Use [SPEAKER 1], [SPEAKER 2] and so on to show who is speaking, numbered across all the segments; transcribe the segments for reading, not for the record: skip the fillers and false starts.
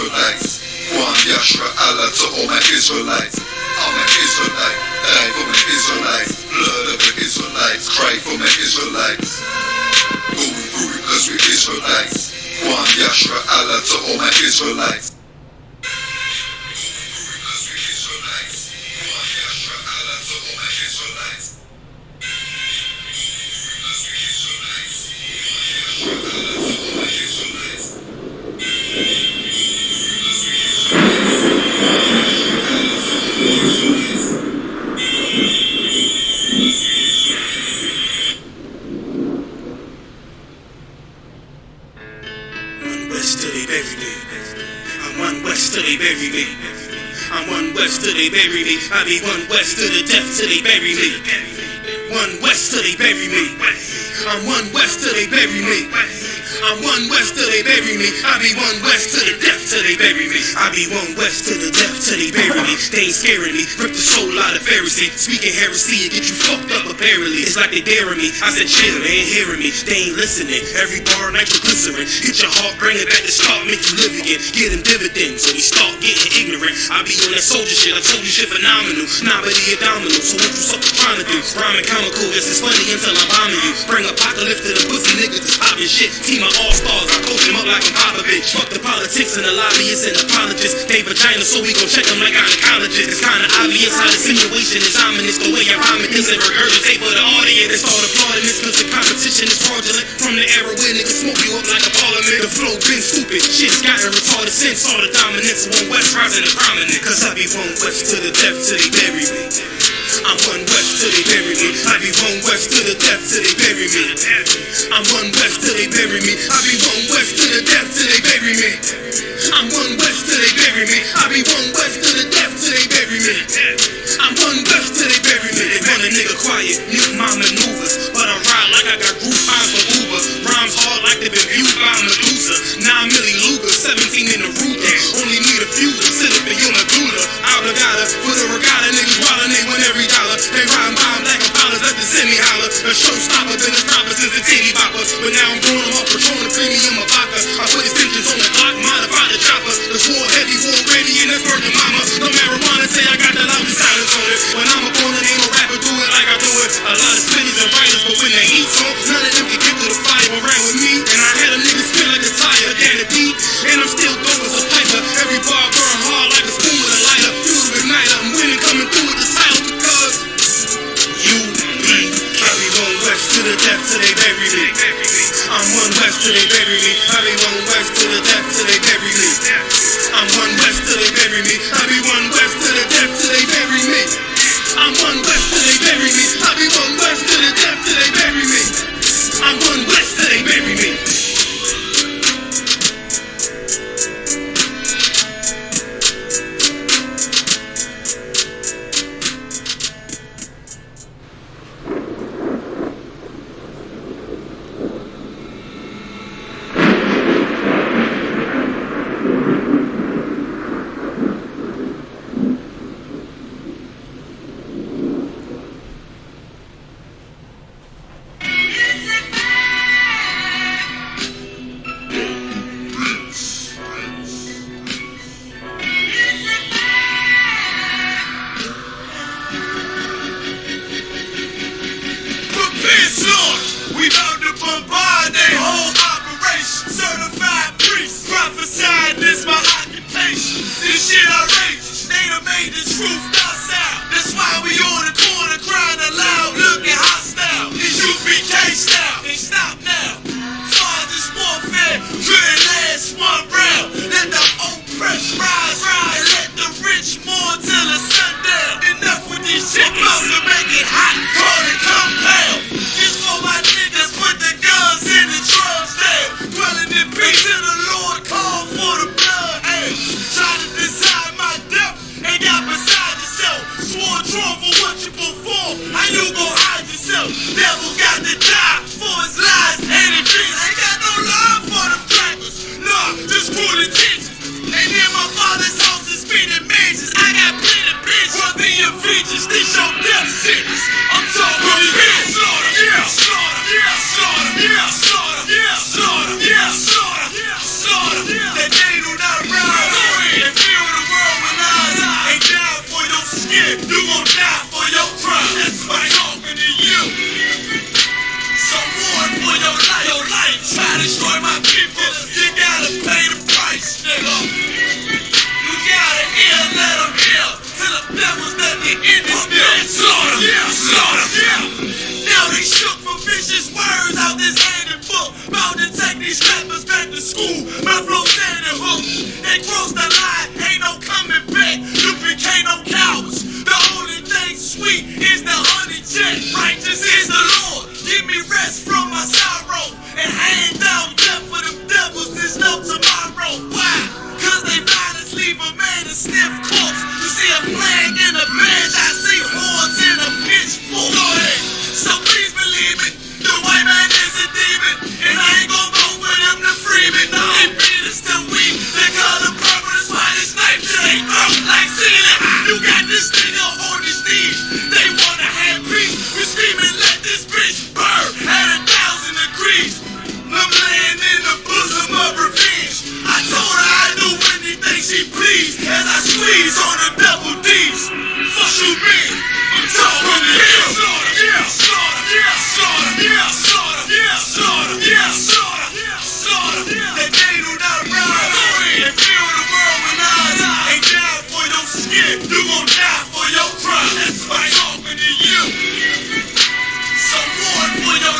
[SPEAKER 1] Israelites. One Yashra Allah to all my Israelites. I'm an Israelite, die for my Israelites. Blood of the Israelites, cry for my Israelites. Going through it cause we're Israelites. One Yashra Allah to all my Israelites.
[SPEAKER 2] I'm one west till they bury me. I be one west to the death till they bury me. One west till they bury me. I'm one west till they bury me. I'm one west till they bury me. I be one west to the death till they bury me. I be one west to the death till they bury me. They ain't scaring me. Rip the soul out of Pharisee. Speaking heresy and get you fucked up apparently. It's like they daring me. I said chill, they ain't hearing me. They ain't listening. Every bar nitroglycerin. Hit your heart, bring it back to start, make you live again. Get them dividends, so we start getting ignorant. I be on that soldier shit. I told you shit phenomenal. Nah, but he abdominal. So what you suckers trying to do? Rhyming comical. Guess it's funny until I'm bombing you. Bring apocalypse to the pussy niggas that's popping shit. Team of all-stars, I coach them up like I'm Popovich. Fuck the politics and the lobbyists and apologists. They vagina, so we gon' check them like gynecologists. It's kinda obvious how the situation is ominous. The way I vomit this and regurgitate for the audience. They start applauding this cause the competition is fraudulent. From the era where niggas smoke you up like a parliament. The flow been stupid, shit's gotten retarded since. All the dominance, one west rising to prominent. Cause I be one west to the death till they bury me. I'm one west till they bury me. I be one west to the death till they bury me. I'm one west till they bury me. I be one west to the death till they bury me. I'm one west till they bury me. I be one west to the death till they bury me. I'm one west till they bury me. They want a nigga quiet, mute my maneuvers, but I ride like I got group eyes for Uber. Rhymes hard like they been viewed by Medusa. 9 milli Luger, 17 in the Ruger. Only need a few to sit up in your medulla. Obligata for the regatta, niggas wildin', they win every dollar. They riding by them like a pilot, let the semi holler. A showstopper, been a stopper since the titty bopper. But now I'm blowing them up, Patron, premium a vodka. I put extensions on the clock, modify the chopper. The swore heavy, war ready, and that's working mama. No marijuana, say I got the loudest silence on it. When I'm up on it, ain't no rapper do it like I do it. A lot of spinners and writers, but when the heat's on, none of them can get to the fire around with me. And I had a nigga spin like a tire, down the beat. And I'm still dope as a piper. Every bar burn hard like a spoon with a lighter. Fuse with igniter, I'm winning, coming through with the style because U.P.K. I be one west to the death till they bury me. I'm one west till they bury me. I be one west to the death till they bury me. I'm one west till they bury me. I be one west to the death till they bury me. I'm one west till they bury me. I be one west to the death till they bury me. I'm one west till they bury me.
[SPEAKER 3] We about to bombard their whole operation. Certified priest, prophesying this my occupation. This shit outrageous, they done made the truth docile. That's why we on the corner crying aloud, looking hostile. I.S.U.P.K style, can't stop now. Father's warfare couldn't last one round. Let the oppressed rise, and let the RICHMOND till the sundown. Enough with this shit, about to make it hot, hard and compound. This for my niggas, put the guns in the drums down. Dwelling in peace till the Lord call for the blood. Hey, try to decide my death, ain't got beside yourself. Swore drawn for what you perform, how you gon' hide yourself? Devil got to die for his lies and his dreams. Ain't got no love for the crackers, nah, just cruel intentions. Ain't near my father's house is spinning mazes. I got plenty bitch, run in your features, this your death sentence. I'm talking bitch, slaughter, yeah, slaughter, yeah, slaughter, yeah, slaughter, yeah, slaughter, yeah, slaughter, yeah, slaughter. That they do not ride. cross the line, ain't no coming back. U.P.K. no cowards. The only thing sweet is the honey jet. Righteous is the Lord. Give me rest from my sorrow and hang down death for them devils. There's no tomorrow. Why? Cause they violence leave a man a stiff corpse. You see a flag in a badge, I see horns in a pitchfork. Go ahead. So please believe it. The white man is a demon, and I ain't gon' vote for them to free me. No, they beat us till we. They call them purple, that's why they snipe till they throat like ceiling. You got this nigga on his knees. They wanna have peace. We screaming, let this bitch burn at 1,000 degrees. I'm laying in the bosom of revenge. I told her I'd do anything she pleased as I squeeze on the double D's. Fuck you mean? I'm talking to him. Yeah, slaughter, yeah, slaughter, yeah, slaughter, yeah, slaughter, yeah, slaughter, yeah, slaughter. That they do not rise and feel the world when eyes ain't down for your skin. You gon' die for your crime. That's why I'm talking to you. So mourn for your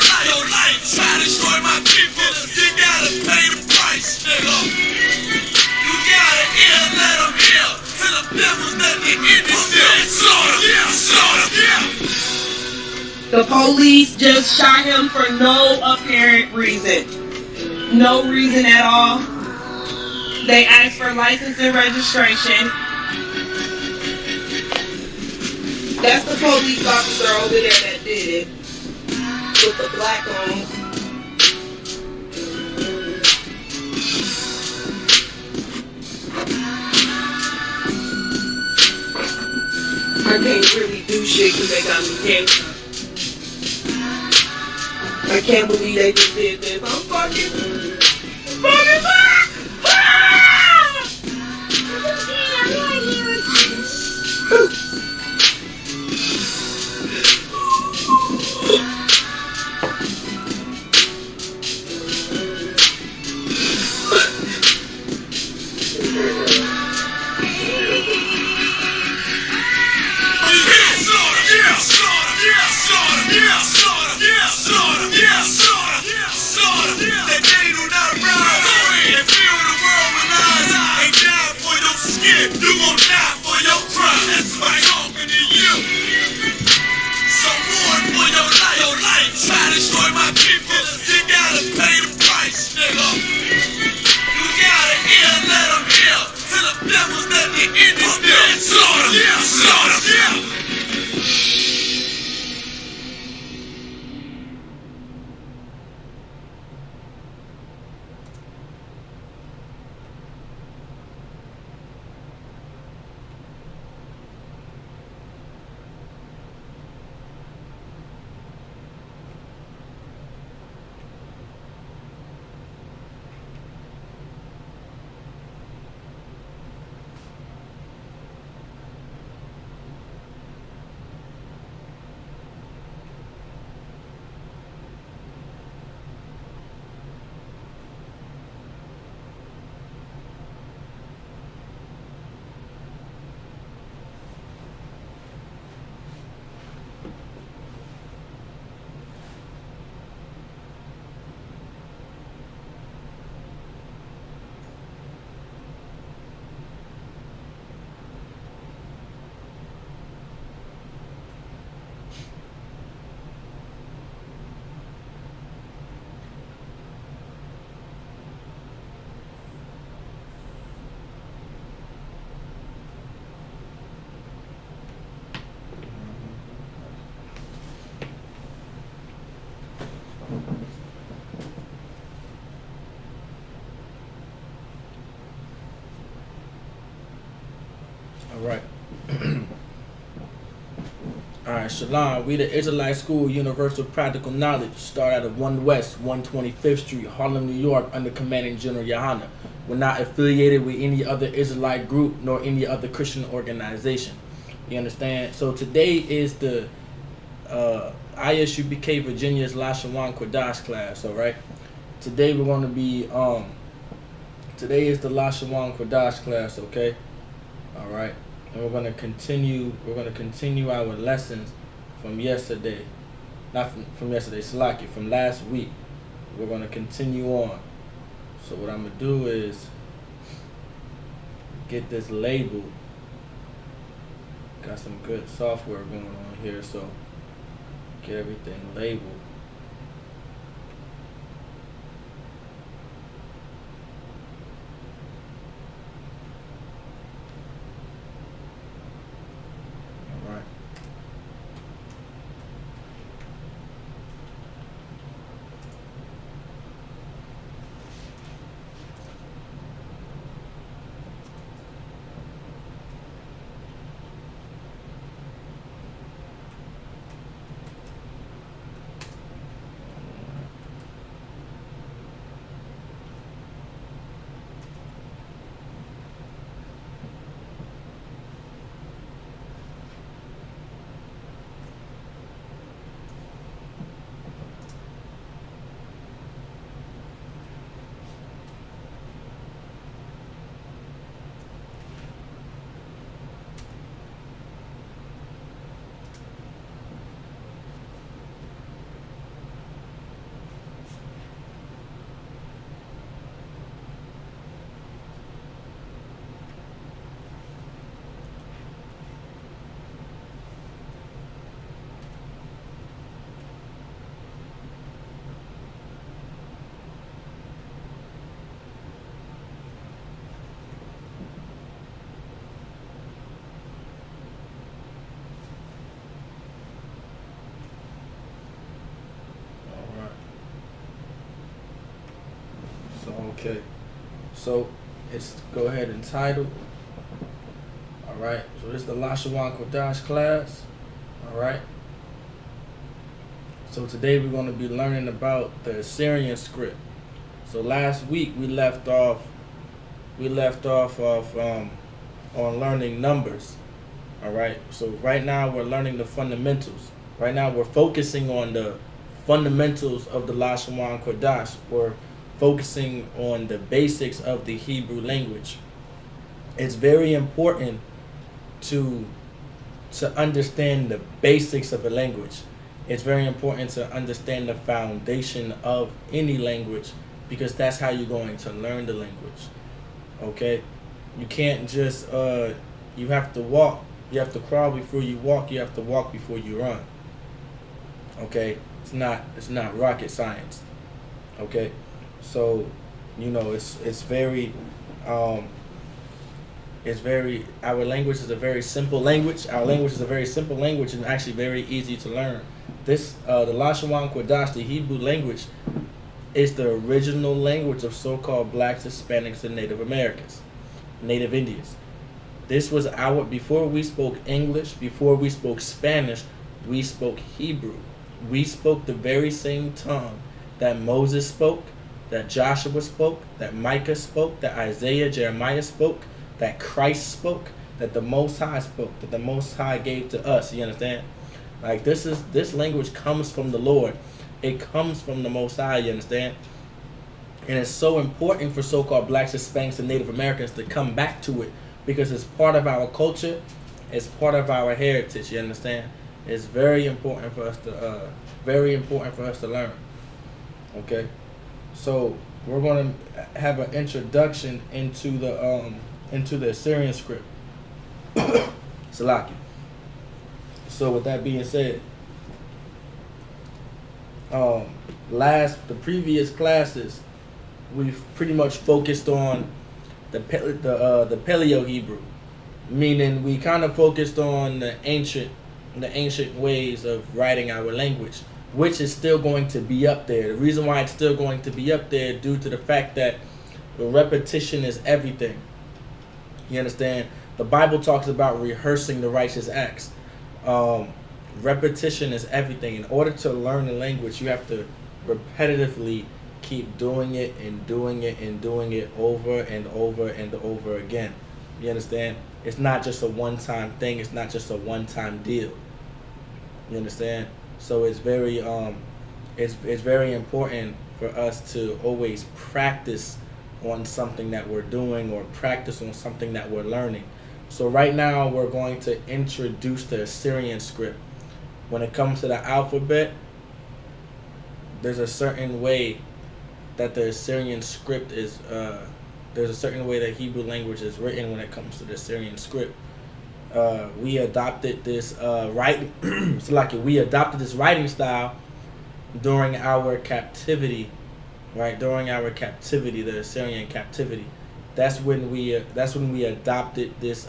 [SPEAKER 3] life. Try to destroy my people. You gotta pay the price, nigga. You gotta hear, let them hear. To the devils that they in this deal. Slaughter, yeah, slaughter, yeah.
[SPEAKER 4] The police just shot him for no apparent reason. No reason at all. They asked for license and registration. That's the police officer over there that did it. With the black on. I can't really do shit because they got me handcuffed. I can't believe they just did this. I'm fucking
[SPEAKER 5] Alright. Alright, Shalom. We the Israelite School Universal Practical Knowledge. Start out of 1 West, 125th Street, Harlem, New York, under Commanding General Yahanna. We're not affiliated with any other Israelite group nor any other Christian organization. You understand? So today is the I.S.U.P.K. Virginia's LASHAWAN QADASH class, alright? Today we're going to be, today is the LASHAWAN QADASH class, okay? Alright? And we're going to continue our lessons from yesterday. Not from yesterday, Salaki, from last week. We're going to continue on. So what I'm going to do is, get this labeled. Got some good software going on here, so get everything labeled. All right. Okay, so it's go ahead and title. All right, so this is the LASHAWAN QADASH class. All right, so today we're going to be learning about the Assyrian script. So last week we left off on learning numbers. All right, so right now we're learning the fundamentals. Right now we're focusing on the fundamentals of the LASHAWAN QADASH. We're focusing on the basics of the Hebrew language. It's very important to understand the basics of a language. It's very important to understand the foundation of any language, because that's how you're going to learn the language. Okay? You can't just you have to walk. You have to crawl before you walk. You have to walk before you run. Okay? It's not rocket science. Okay? So, you know, it's very our language is a very simple language. Our language is a very simple language and actually very easy to learn. This the LASHAWAN QADASH, the Hebrew language, is the original language of so-called blacks, Hispanics, and Native Americans, Native Indians. This was before we spoke English, before we spoke Spanish, we spoke Hebrew. We spoke the very same tongue that Moses spoke, that Joshua spoke, that Micah spoke, that Isaiah, Jeremiah spoke, that Christ spoke, that the Most High spoke, that the Most High gave to us. You understand? Like this language comes from the Lord. It comes from the Most High. You understand? And it's so important for so-called blacks, Hispanics, and Native Americans to come back to it, because it's part of our culture. It's part of our heritage. You understand? It's very important for us to learn. Okay. So we're going to have an introduction into the Assyrian script. Salaki. So with that being said, the previous classes we've pretty much focused on the Paleo Hebrew, meaning we kind of focused on the ancient ways of writing our language, which is still going to be up there. The reason why it's still going to be up there due to the fact that the repetition is everything. You understand? The Bible talks about rehearsing the righteous acts. Repetition is everything. In order to learn the language, you have to repetitively keep doing it and doing it and doing it over and over and over again. You understand? It's not just a one-time thing. It's not just a one-time deal. You understand? So it's very important for us to always practice on something that we're doing or practice on something that we're learning. So right now we're going to introduce the Assyrian script. When it comes to the alphabet, there's a certain way that the Assyrian script is there's a certain way that Hebrew language is written when it comes to the Assyrian script. We adopted this we adopted this writing style during our captivity, right? During our captivity, the Assyrian captivity. That's when we adopted this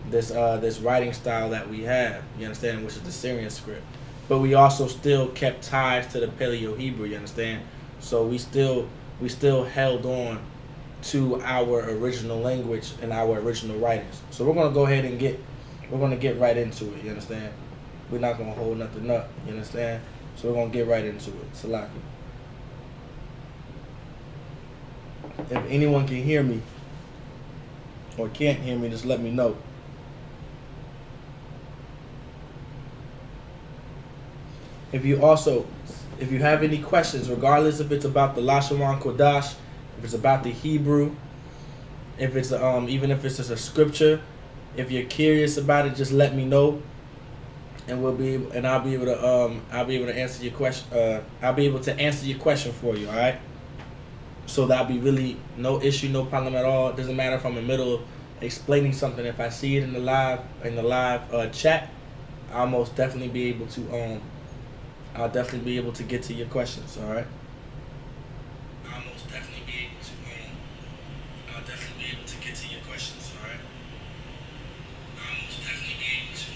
[SPEAKER 5] this writing style that we have. You understand, which is the Syrian script. But we also still kept ties to the Paleo Hebrew. You understand? So we still held on to our original language and our original writings. So we're gonna go ahead and get right into it. You understand? We're not gonna hold nothing up. You understand? So we're gonna get right into it. Salaki. If anyone can hear me or can't hear me, just let me know. If you have any questions, regardless if it's about the LASHAWAN QADASH, if it's about the Hebrew, if it's even if it's just a scripture, if you're curious about it, just let me know, and I'll be able to answer your question. I'll be able to answer your question for you. All right. So that'll be really no issue, no problem at all. It doesn't matter if I'm in the middle of explaining something. If I see it in the live chat, I'll most definitely be able to I'll definitely be able to get to your questions. All right. I'll definitely be able to get to your questions. All right. I'll most definitely be able to.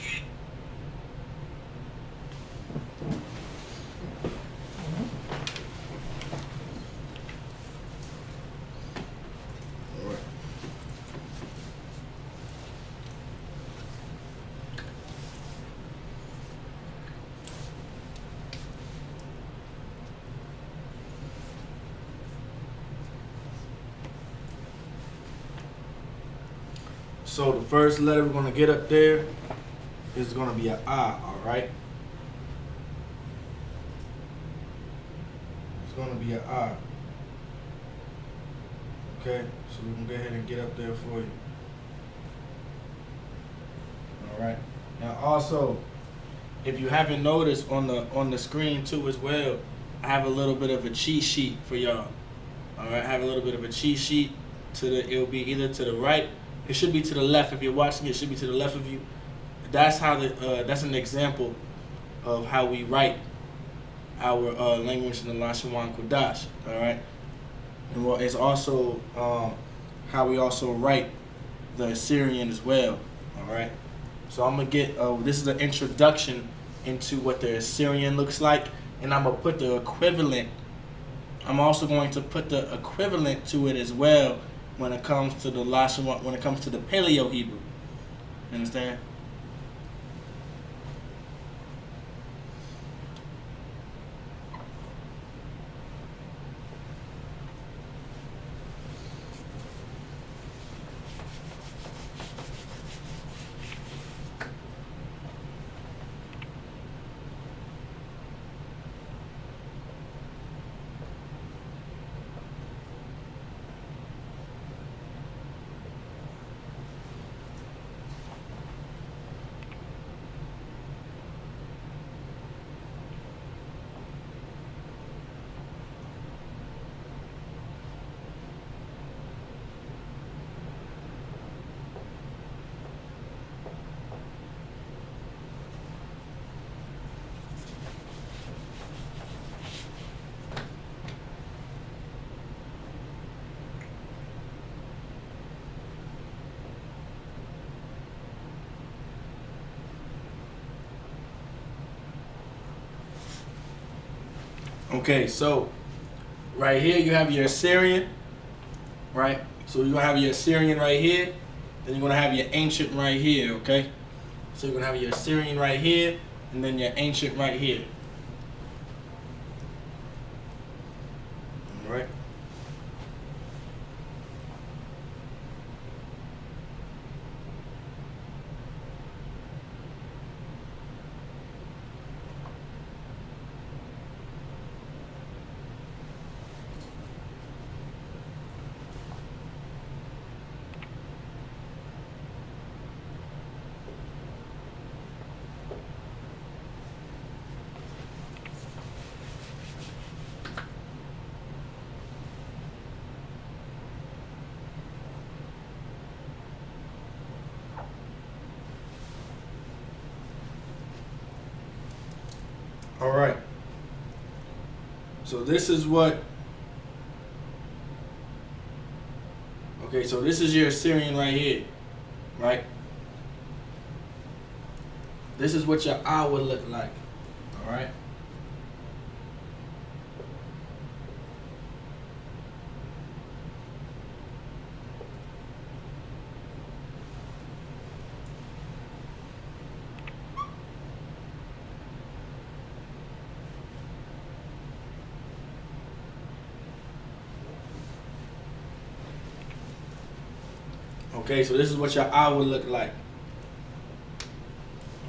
[SPEAKER 5] All right. So the first letter we're going to get up there is going to be an I, all right? It's going to be an I. Okay, so we can go ahead and get up there for you. All right. Now also, if you haven't noticed on the screen too as well, I have a little bit of a cheat sheet for y'all. All right, I have a little bit of a cheat sheet. It'll be either to the right. It should be to the left. If you're watching, it should be to the left of you. That's how that's an example of how we write our language in the LASHAWAN QADASH. All right, and well, it's also how we also write the Assyrian as well. All right, so I'm gonna get this is an introduction into what the Assyrian looks like, and I'm gonna put the equivalent. I'm also going to put the equivalent to it as well. When it comes to the LASHAWAN, when it comes to the Paleo Hebrew, you understand? Okay, so right here you have your Assyrian, right? So you're gonna have your Assyrian right here, then you're gonna have your ancient right here, okay? So you're gonna have your Assyrian right here, and then your ancient right here. All right. All right. So this is what. Okay, so this is your Assyrian right here, right? This is what your I would look like. All right. Okay, so this is what your I would look like.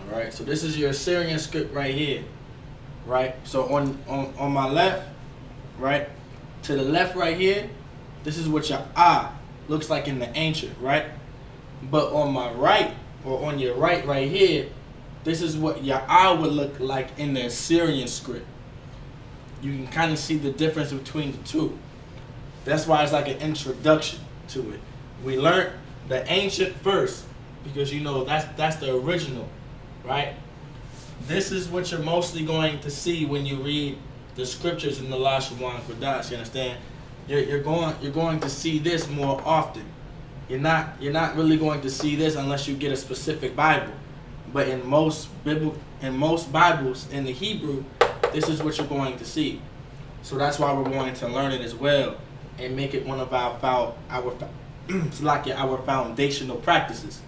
[SPEAKER 5] Alright, so this is your Assyrian script right here. Right? So on my left, right? To the left right here, this is what your I looks like in the ancient, right? But on my right, or on your right here, this is what your I would look like in the Assyrian script. You can kind of see the difference between the two. That's why it's like an introduction to it. We learned the ancient first, because you know that's the original, right? This is what you're mostly going to see when you read the scriptures in the LASHAWAN QADASH. You understand? You're going to see this more often. You're not really going to see this unless you get a specific Bible. But in most Bibles in the Hebrew, this is what you're going to see. So that's why we're going to learn it as well and make it one of our foundational practices.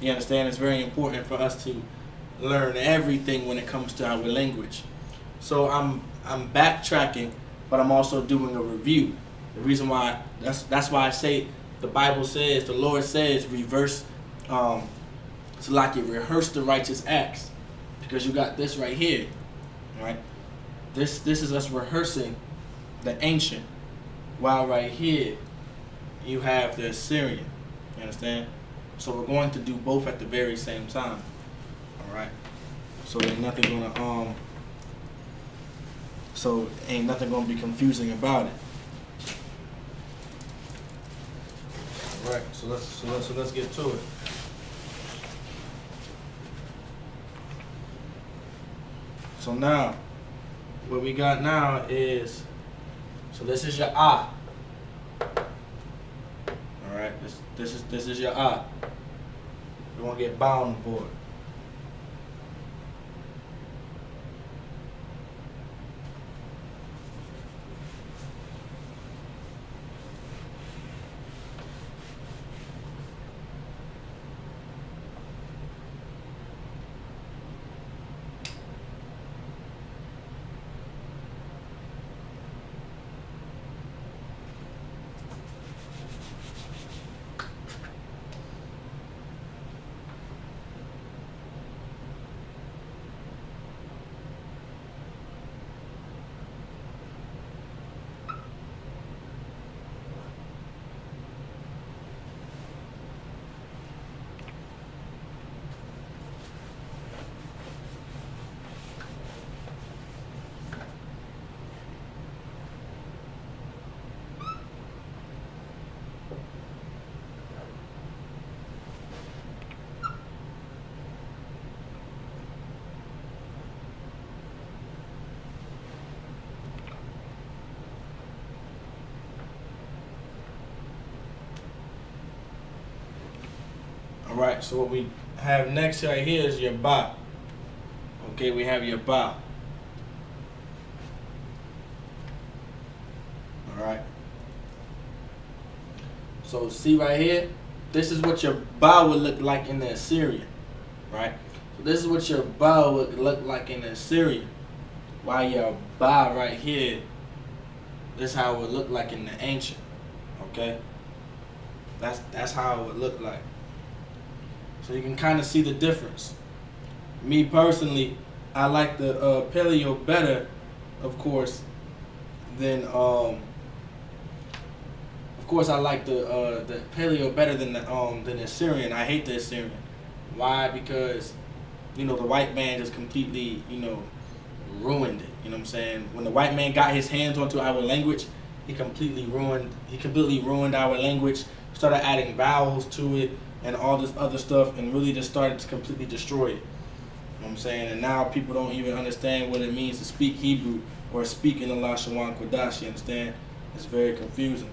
[SPEAKER 5] You understand? It's very important for us to learn everything when it comes to our language. So I'm backtracking, but I'm also doing a review. The reason why that's why I say the Bible says, the Lord says, rehearse the righteous acts, because you got this right here, right? This is us rehearsing the ancient, while right here you have the Assyrian. You understand? So we're going to do both at the very same time. All right. So ain't nothing gonna be confusing about it. All right. So let's get to it. So now, what we got now is, so this is your I. All right, this is your I. We're gonna get bound on board. Alright, so what we have next right here is your ba. Okay, we have your ba. Alright. So see right here, this is what your ba would look like in the Assyrian. Right? So this is what your ba would look like in the Assyrian. While your ba right here, this is how it would look like in the ancient. Okay? That's how it would look like. So you can kind of see the difference. Me personally, I like the Paleo better, of course, than I like the Paleo better than the Assyrian. I hate the Assyrian. Why? Because the white man just completely ruined it. You know what I'm saying? When the white man got his hands onto our language, he completely ruined our language. Started adding vowels to it and all this other stuff, and really just started to completely destroy it. what I'm saying? And now people don't even understand what it means to speak Hebrew or speak in the LASHAWAN QADASH, you understand? It's very confusing.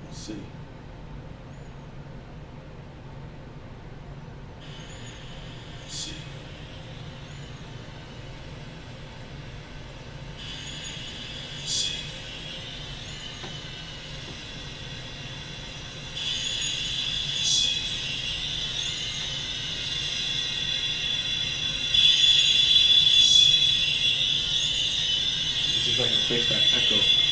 [SPEAKER 5] Let's see. See if I can fix that echo.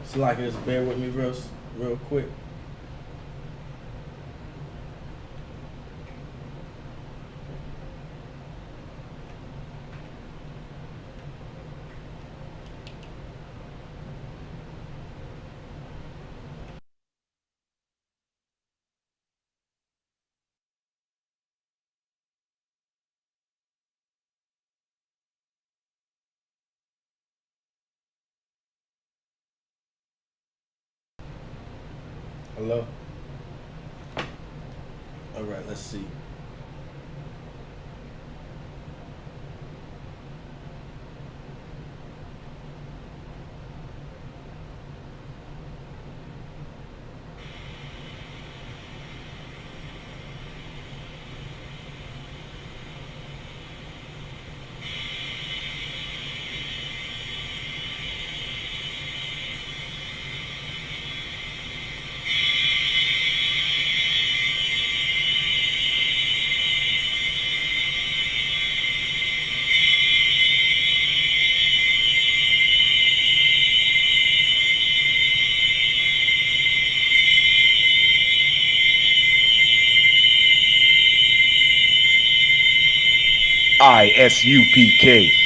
[SPEAKER 5] So like, just bear with me real quick. Hello? Alright, let's see.
[SPEAKER 6] I.S.U.P.K.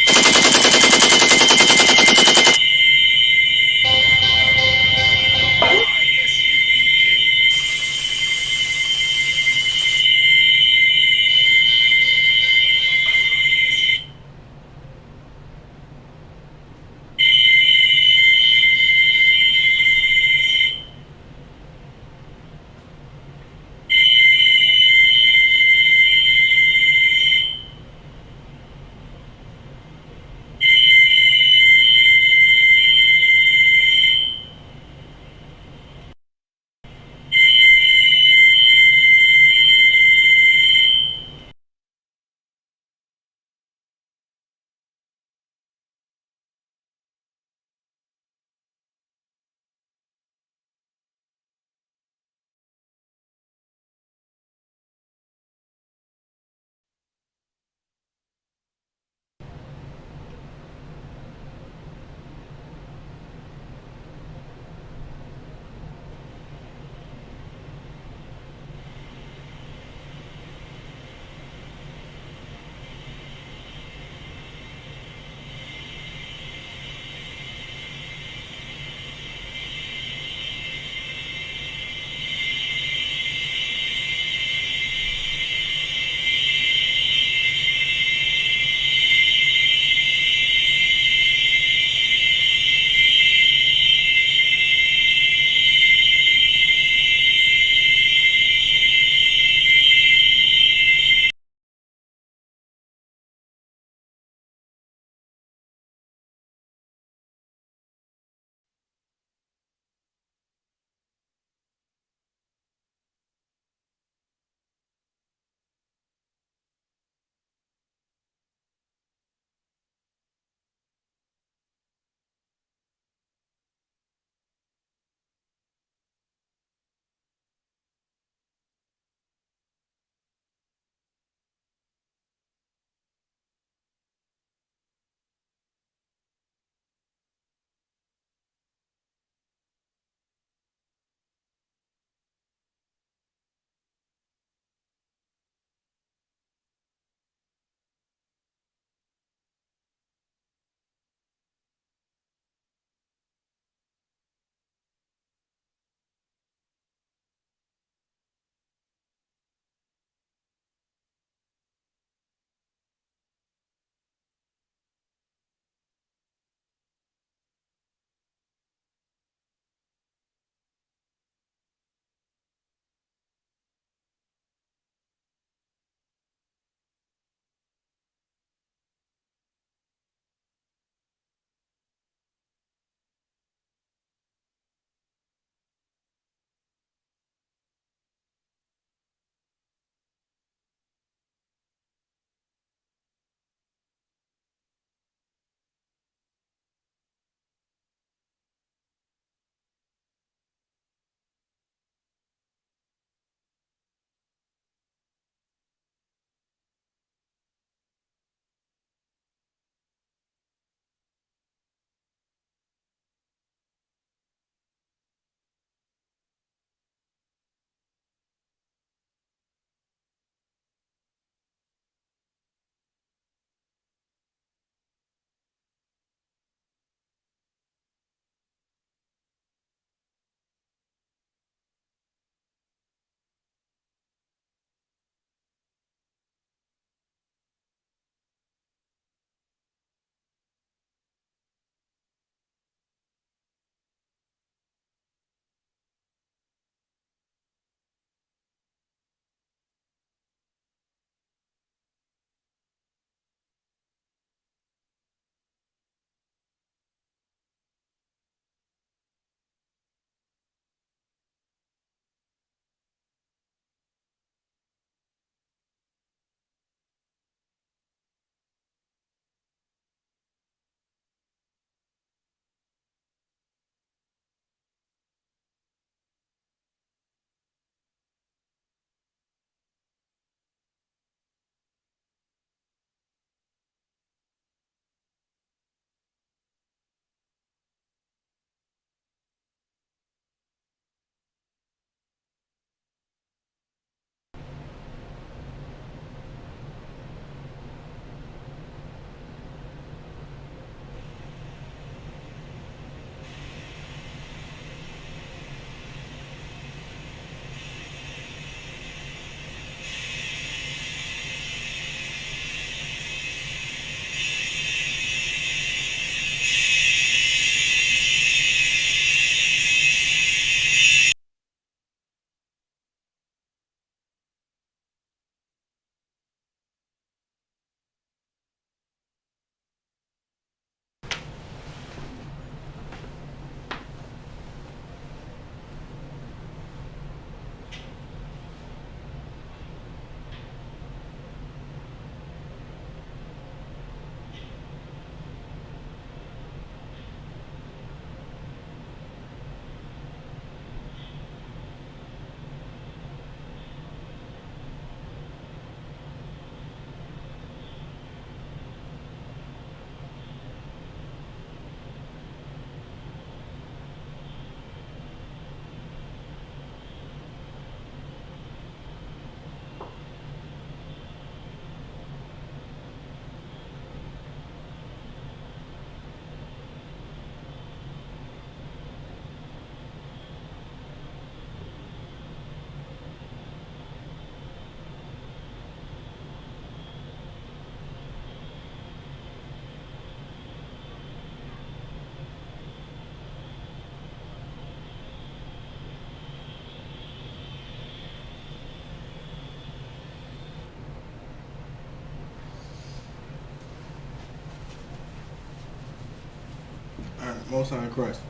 [SPEAKER 5] Most High in Christ.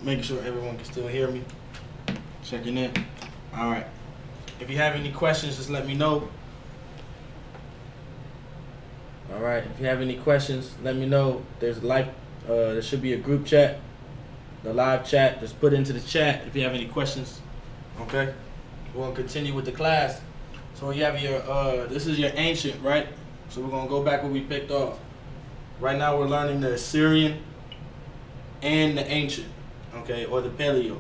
[SPEAKER 5] Making sure everyone can still hear me. Checking in. All right. If you have any questions, just let me know. All right. If you have any questions, let me know. There's there should be a group chat, the live chat. Just put into the chat if you have any questions. Okay. We're gonna continue with the class. So you have your this is your ancient, right? So we're gonna go back where we picked off. Right now we're learning the Assyrian and the ancient, okay, or the Paleo.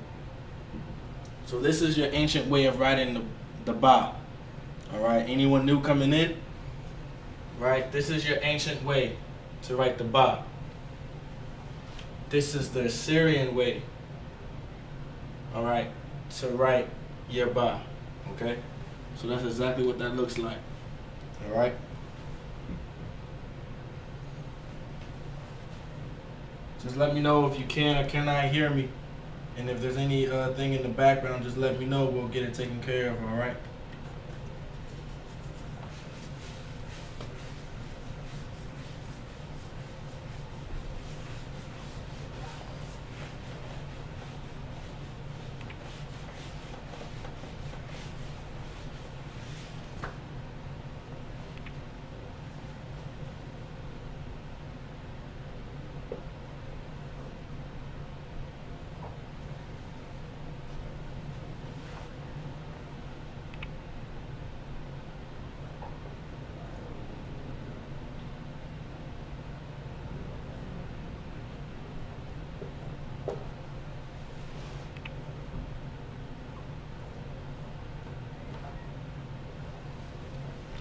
[SPEAKER 5] So this is your ancient way of writing the Ba. All right. Anyone new coming in? Right. This is your ancient way to write the Ba. This is the Assyrian way. All right, to write your Ba. Okay. So that's exactly what that looks like. All right. Just let me know if you can or cannot hear me. And if there's any thing in the background, just let me know. We'll get it taken care of, all right?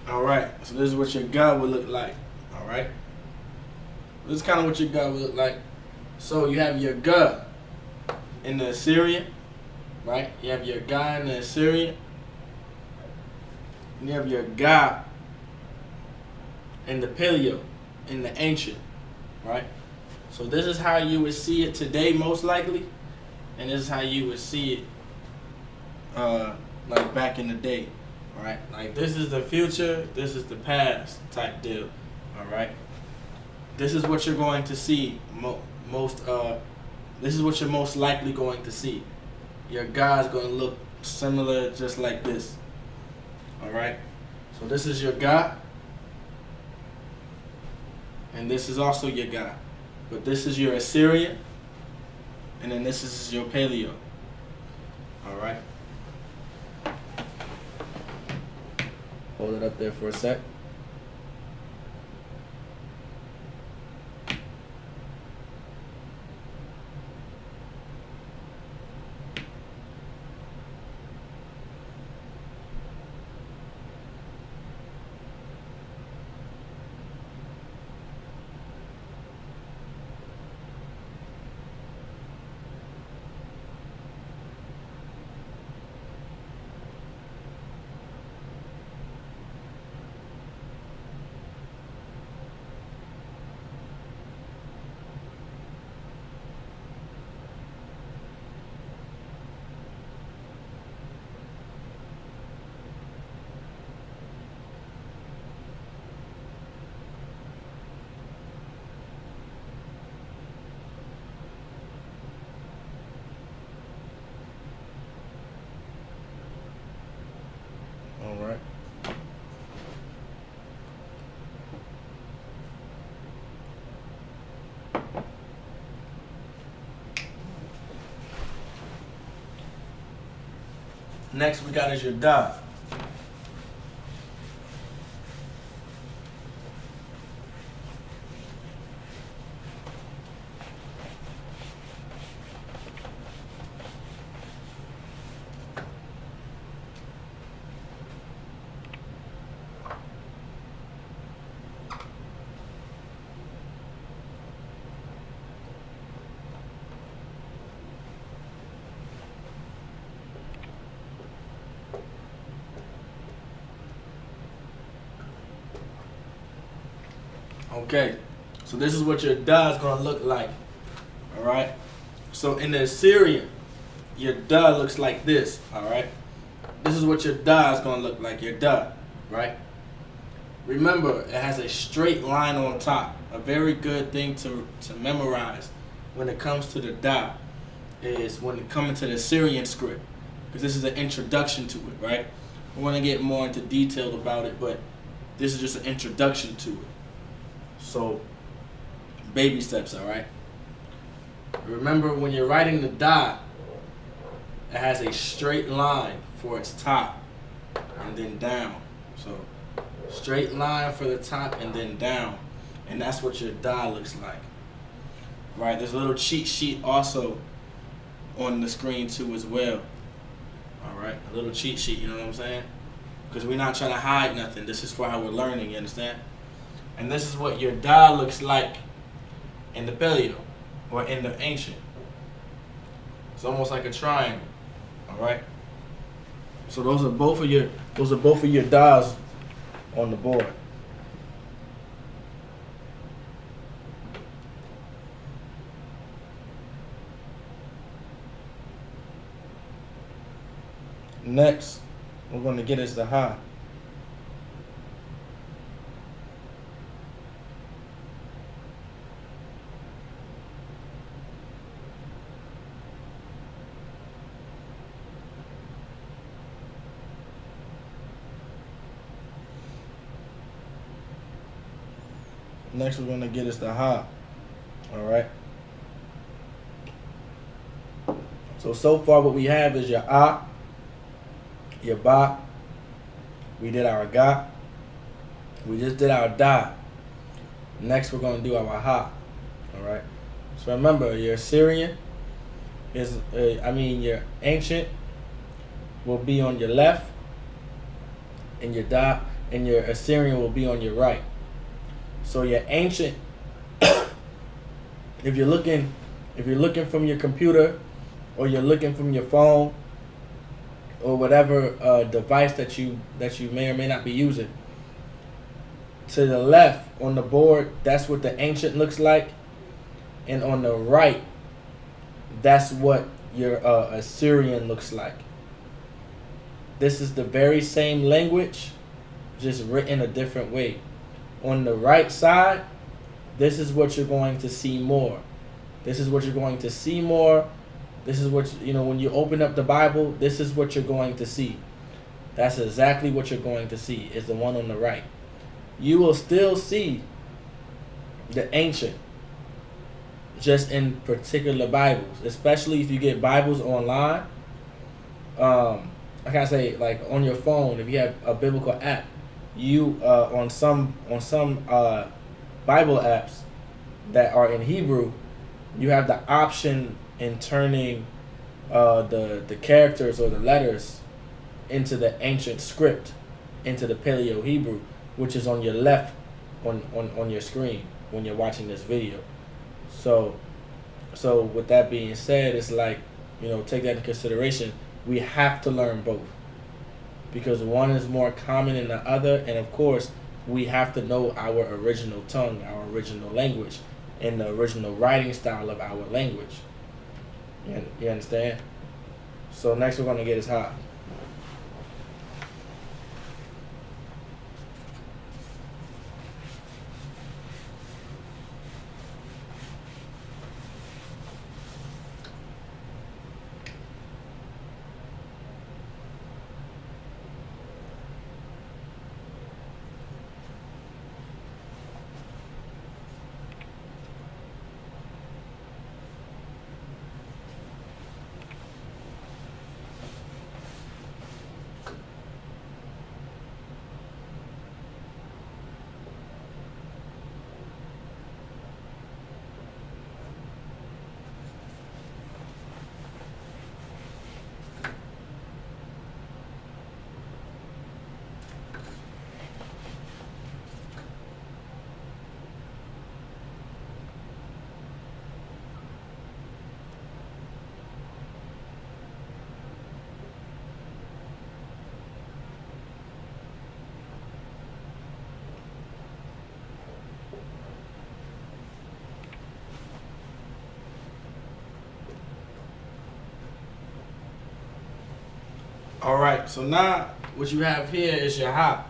[SPEAKER 5] All right, so this is what your God would look like. All right, this is kind of what your God would look like. So you have your God in the Assyrian, right? You have your God in the Assyrian. And you have your God in the Paleo, in the ancient, right? So this is how you would see it today, most likely, and this is how you would see it, like back in the day. Right, like this is the future, this is the past type deal. All right, this is what you're going to see this is what you're most likely going to see. Your God's going to look similar, just like this. All right, so this is your God, and this is also your God, but this is your Assyrian, and then this is your Paleo. All right. Hold it up there for a sec. All right. Next we got is your Da. Okay, so this is what your Da is going to look like. All right, so in the Assyrian, your Da looks like this. All right, this is what your Da is going to look like, your Da, right? Remember, it has a straight line on top, a very good thing to memorize. when it comes to the da is when it comes to the Assyrian script, because this is an introduction to it, right? We want to get more into detail about it, but this is just an introduction to it. So, baby steps, all right? Remember, when you're writing the da, it has a straight line for its top and then down. So, straight line for the top and then down. And that's what your da looks like. Right? There's a little cheat sheet also on the screen too as well. Alright? A little cheat sheet, you know what I'm saying? Because we're not trying to hide nothing. This is for how we're learning, you understand? And this is what your da looks like in the paleo or in the ancient. It's almost like a triangle. Alright? So those are both of your das on the board. Next, we're going to get us the ha. Next, we're going to get us the ha. All right. So far what we have is your a, your ba, we did our ga, we just did our da. Next we're going to do our ha. Alright, so remember, your Assyrian is, your ancient will be on your left, and your da and your Assyrian will be on your right. So your ancient, if you're looking from your computer or you're looking from your phone, or whatever device that you may or may not be using, to the left on the board, that's what the ancient looks like, and on the right, that's what your Assyrian looks like. This is the very same language, just written a different way. On the right side, this is what you're going to see more. This is what you're going to see more. This is what, when you open up the Bible, this is what you're going to see. That's exactly what you're going to see, is the one on the right. You will still see the ancient, just in particular Bibles, especially if you get Bibles online. I can't say, like, on your phone, if you have a biblical app, you on some Bible apps that are in Hebrew, you have the option in turning the characters or the letters into the ancient script, into the Paleo Hebrew, which is on your left on your screen when you're watching this video. So with that being said, it's like, take that into consideration. We have to learn both, because one is more common than the other, and of course we have to know our original tongue, our original language, and the original writing style of our language. You understand? So next we're going to get is ha. Alright, so now what you have here is your ha.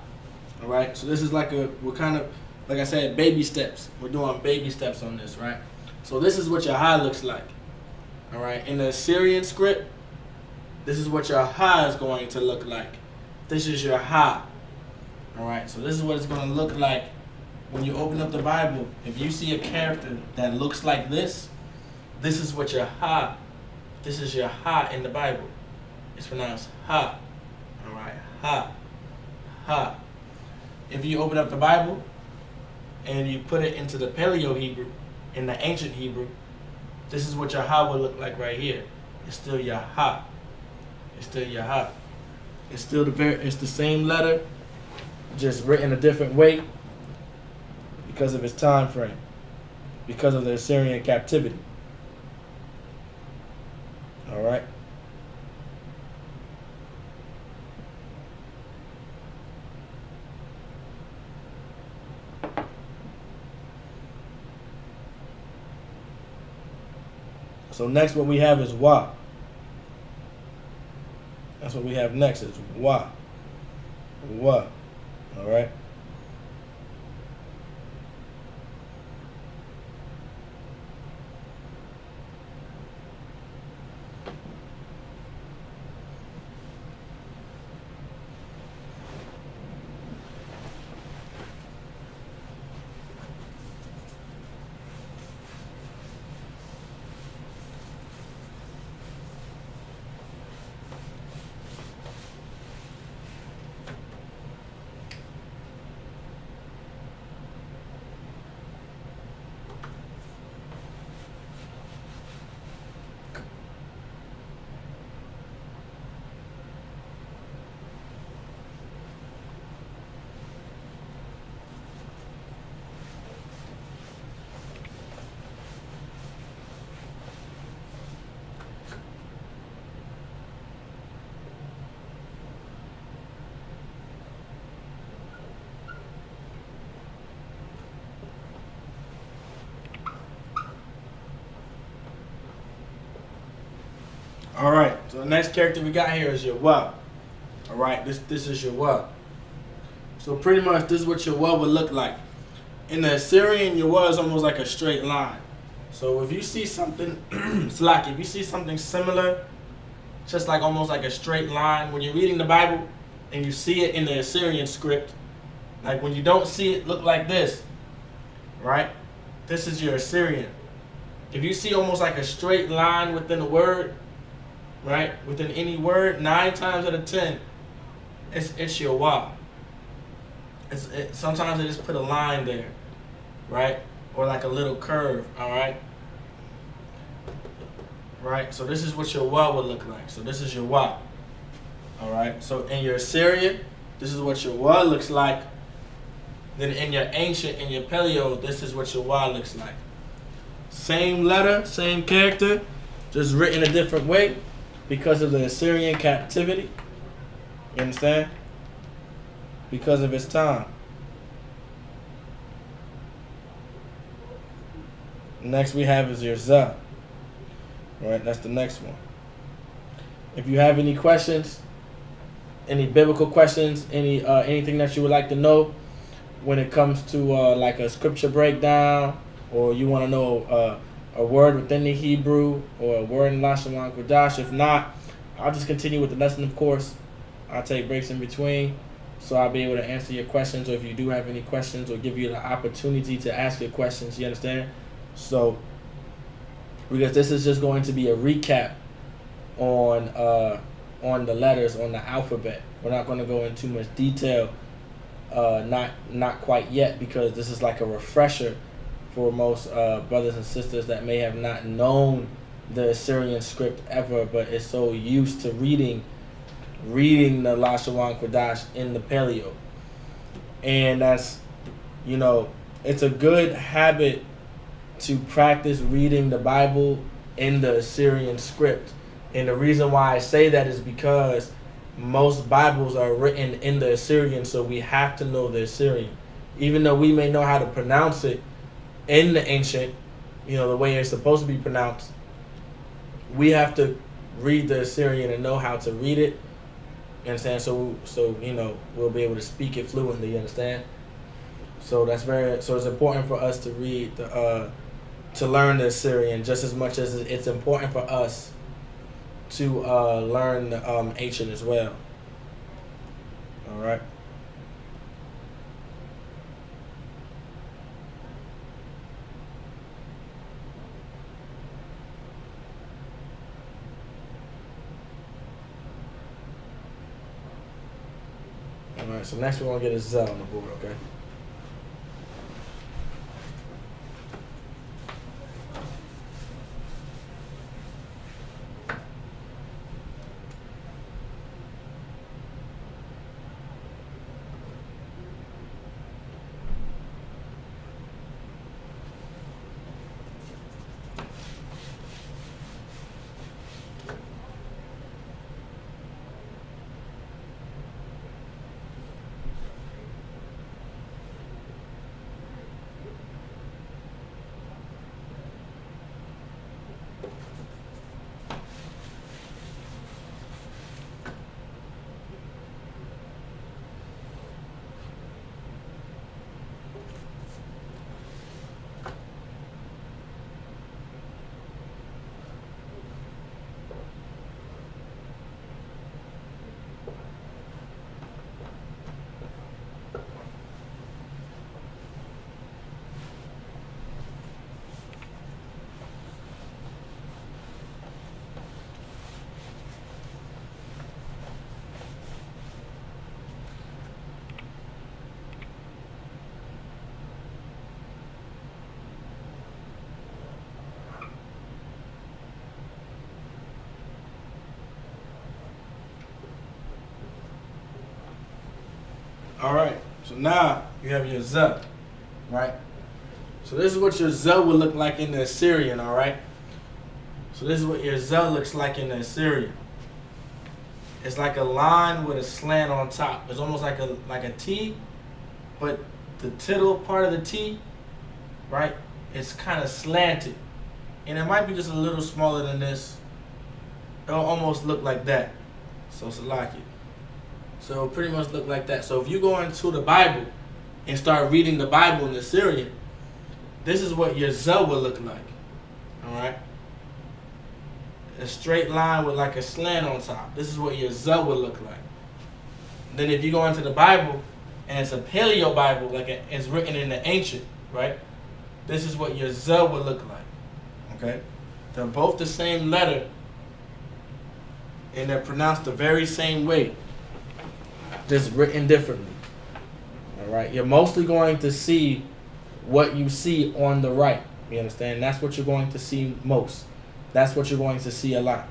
[SPEAKER 5] Alright, so this is like we're kind of, like I said, baby steps. We're doing baby steps on this, right? So this is what your ha looks like. All right. In the Assyrian script, this is what your ha is going to look like. This is your ha. All right. So this is what it's going to look like when you open up the Bible. If you see a character that looks like this is what your ha. This is your ha in the Bible. It's pronounced ha. All right. Ha. Ha. If you open up the Bible and you put it into the Paleo Hebrew, in the ancient Hebrew, this is what your ha will look like right here. It's still your ha. It's still your ha. It's still it's the same letter, just written a different way because of its time frame, because of the Assyrian captivity. All right. So next what we have is wa. That's what we have next is wa. Wa. All right. All right, so the next character we got here is your wa. All right, this is your wa. So pretty much this is what your wa would look like. In the Assyrian, your wa is almost like a straight line. So if you see something, it's like if you see something similar, just like almost like a straight line, when you're reading the Bible and you see it in the Assyrian script, like when you don't see it look like this, right? This is your Assyrian. If you see almost like a straight line within a word, right? Within any word, 9 times out of 10, it's your wa. Sometimes they just put a line there, right? Or like a little curve, all right? Right? So this is what your wa would look like. So this is your wa. All right? So in your Assyrian, this is what your wa looks like. Then in your ancient, in your Paleo, this is what your wa looks like. Same letter, same character, just written a different way because of the Assyrian captivity. You understand? Because of its time. Next we have is your za. All right, that's the next one. If you have any questions, any biblical questions, anything that you would like to know when it comes to like a scripture breakdown, or you want to know a word within the Hebrew or a word in LASHAWAN QADASH, if not, I'll just continue with the lesson, of course. I'll take breaks in between, so I'll be able to answer your questions, or if you do have any questions, or give you the opportunity to ask your questions, you understand? So, because this is just going to be a recap on the letters, on the alphabet. We're not going to go into too much detail, not quite yet, because this is like a refresher for most brothers and sisters that may have not known the Assyrian script ever, but is so used to reading the LASHAWAN QADASH in the Paleo. And that's, you know, it's a good habit to practice reading the Bible in the Assyrian script. And the reason why I say that is because most Bibles are written in the Assyrian, so we have to know the Assyrian. Even though we may know how to pronounce it in the ancient, you know, the way it's supposed to be pronounced, we have to read the Assyrian and know how to read it. You understand? So you know, we'll be able to speak it fluently. You understand? So it's important for us to read to learn the Assyrian just as much as it's important for us to learn the ancient as well. All right. All right. So next we're gonna get a Z on the board. Okay. All right, so now you have your Z, right? So this is what your Z would look like in the Assyrian, all right? So this is what your Z looks like in the Assyrian. It's like a line with a slant on top. It's almost like a T, but the tittle part of the T, right? It's kind of slanted. And it might be just a little smaller than this. It'll almost look like that. So Salaki. So it'll pretty much look like that. So if you go into the Bible and start reading the Bible in the Assyrian, this is what your Z will look like. Alright? A straight line with like a slant on top. This is what your Z will look like. Then if you go into the Bible and it's a Paleo Bible, like it's written in the ancient, right? This is what your Z will look like. Okay? They're both the same letter and they're pronounced the very same way, just written differently. Alright? You're mostly going to see what you see on the right. You understand? That's what you're going to see most. That's what you're going to see a lot.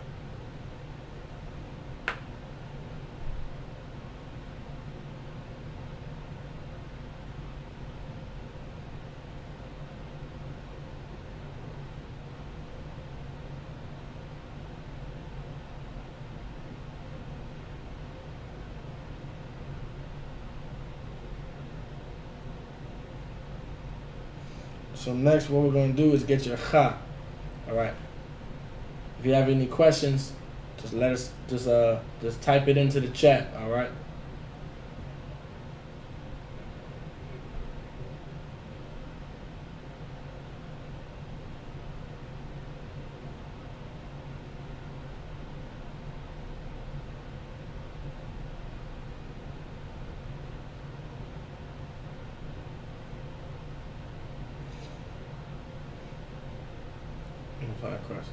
[SPEAKER 5] So next what we're going to do is get your Cha. Alright. If you have any questions, just let us just type it into the chat, alright? Question.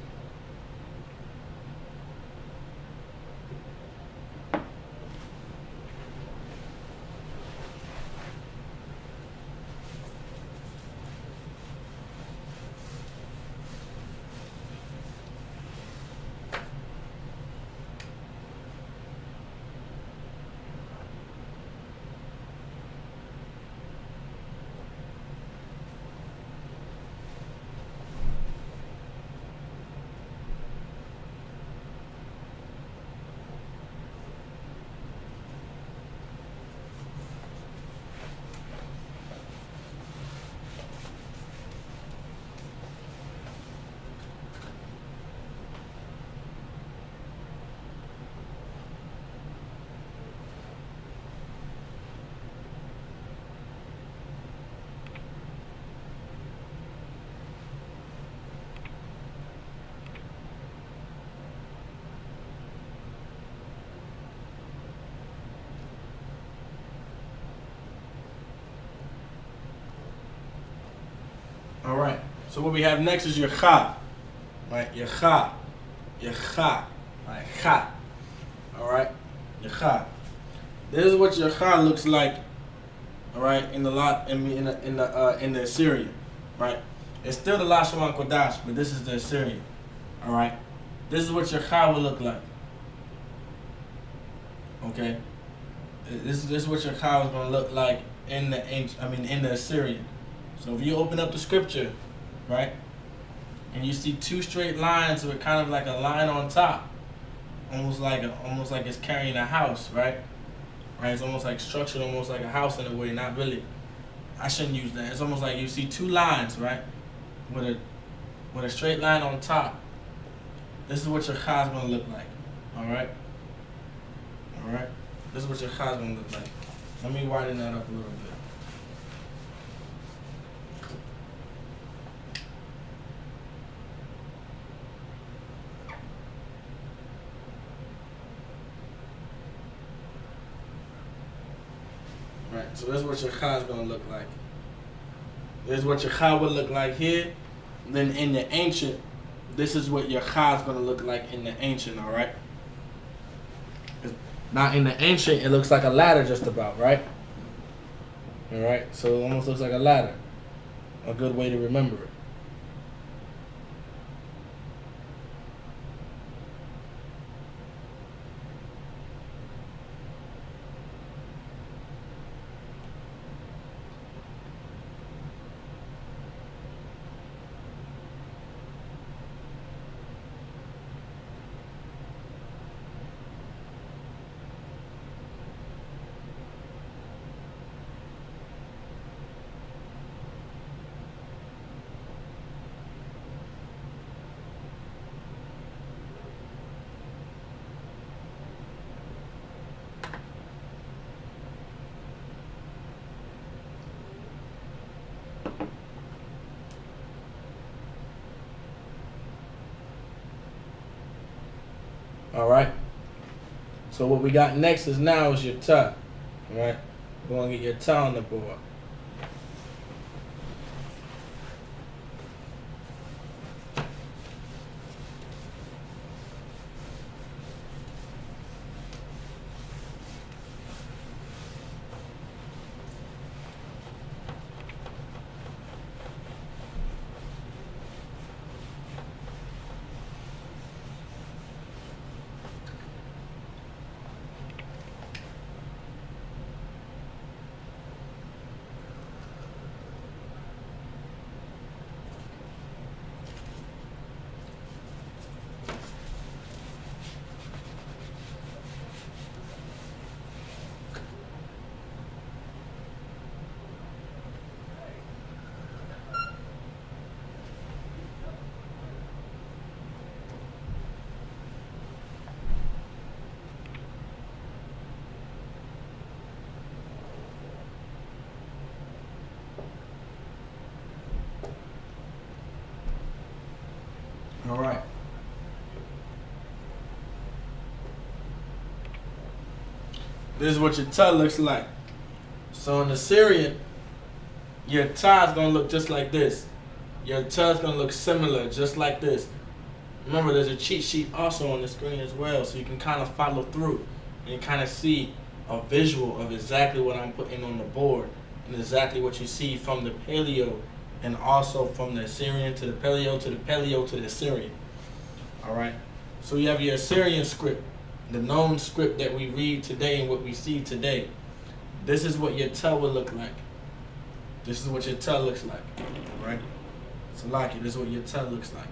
[SPEAKER 5] All right. So what we have next is your cha, right? Your cha, right? Cha. All right. Your cha. This is what your cha looks like. All right. In the Assyrian, right? It's still the LASHAWAN QADASH, but this is the Assyrian. All right. This is what your cha will look like. Okay. This is what your cha is going to look like in the Assyrian. So if you open up the scripture, right, and you see two straight lines with kind of like a line on top, almost like it's carrying a house, right? Right? It's almost like structured, almost like a house in a way. Not really. I shouldn't use that. It's almost like you see two lines, right, with a straight line on top. This is what your cha is going to look like. All right. All right. This is what your cha is going to look like. Let me widen that up a little bit. Right, so this is what your cha is going to look like. This is what your cha would look like here. Then in the ancient, this is what your cha is going to look like in the ancient, all right? Now in the ancient, it looks like a ladder just about, right? All right, so it almost looks like a ladder. A good way to remember it. All right. So what we got next is your ta. All right. We're gonna get your ta on the board. All right. This is what your ta looks like. So in the Syrian, your ta is going to look just like this. Your ta is going to look similar, just like this. Remember, there's a cheat sheet also on the screen as well, so you can kind of follow through and kind of see a visual of exactly what I'm putting on the board and exactly what you see from the Paleo and also from the Assyrian to the Paleo to the Paleo to the Assyrian. All right. So you have your Assyrian script, the known script that we read today and what we see today. This is what your ta will look like. This is what your ta looks like. All right. So like it, this is what your ta looks like.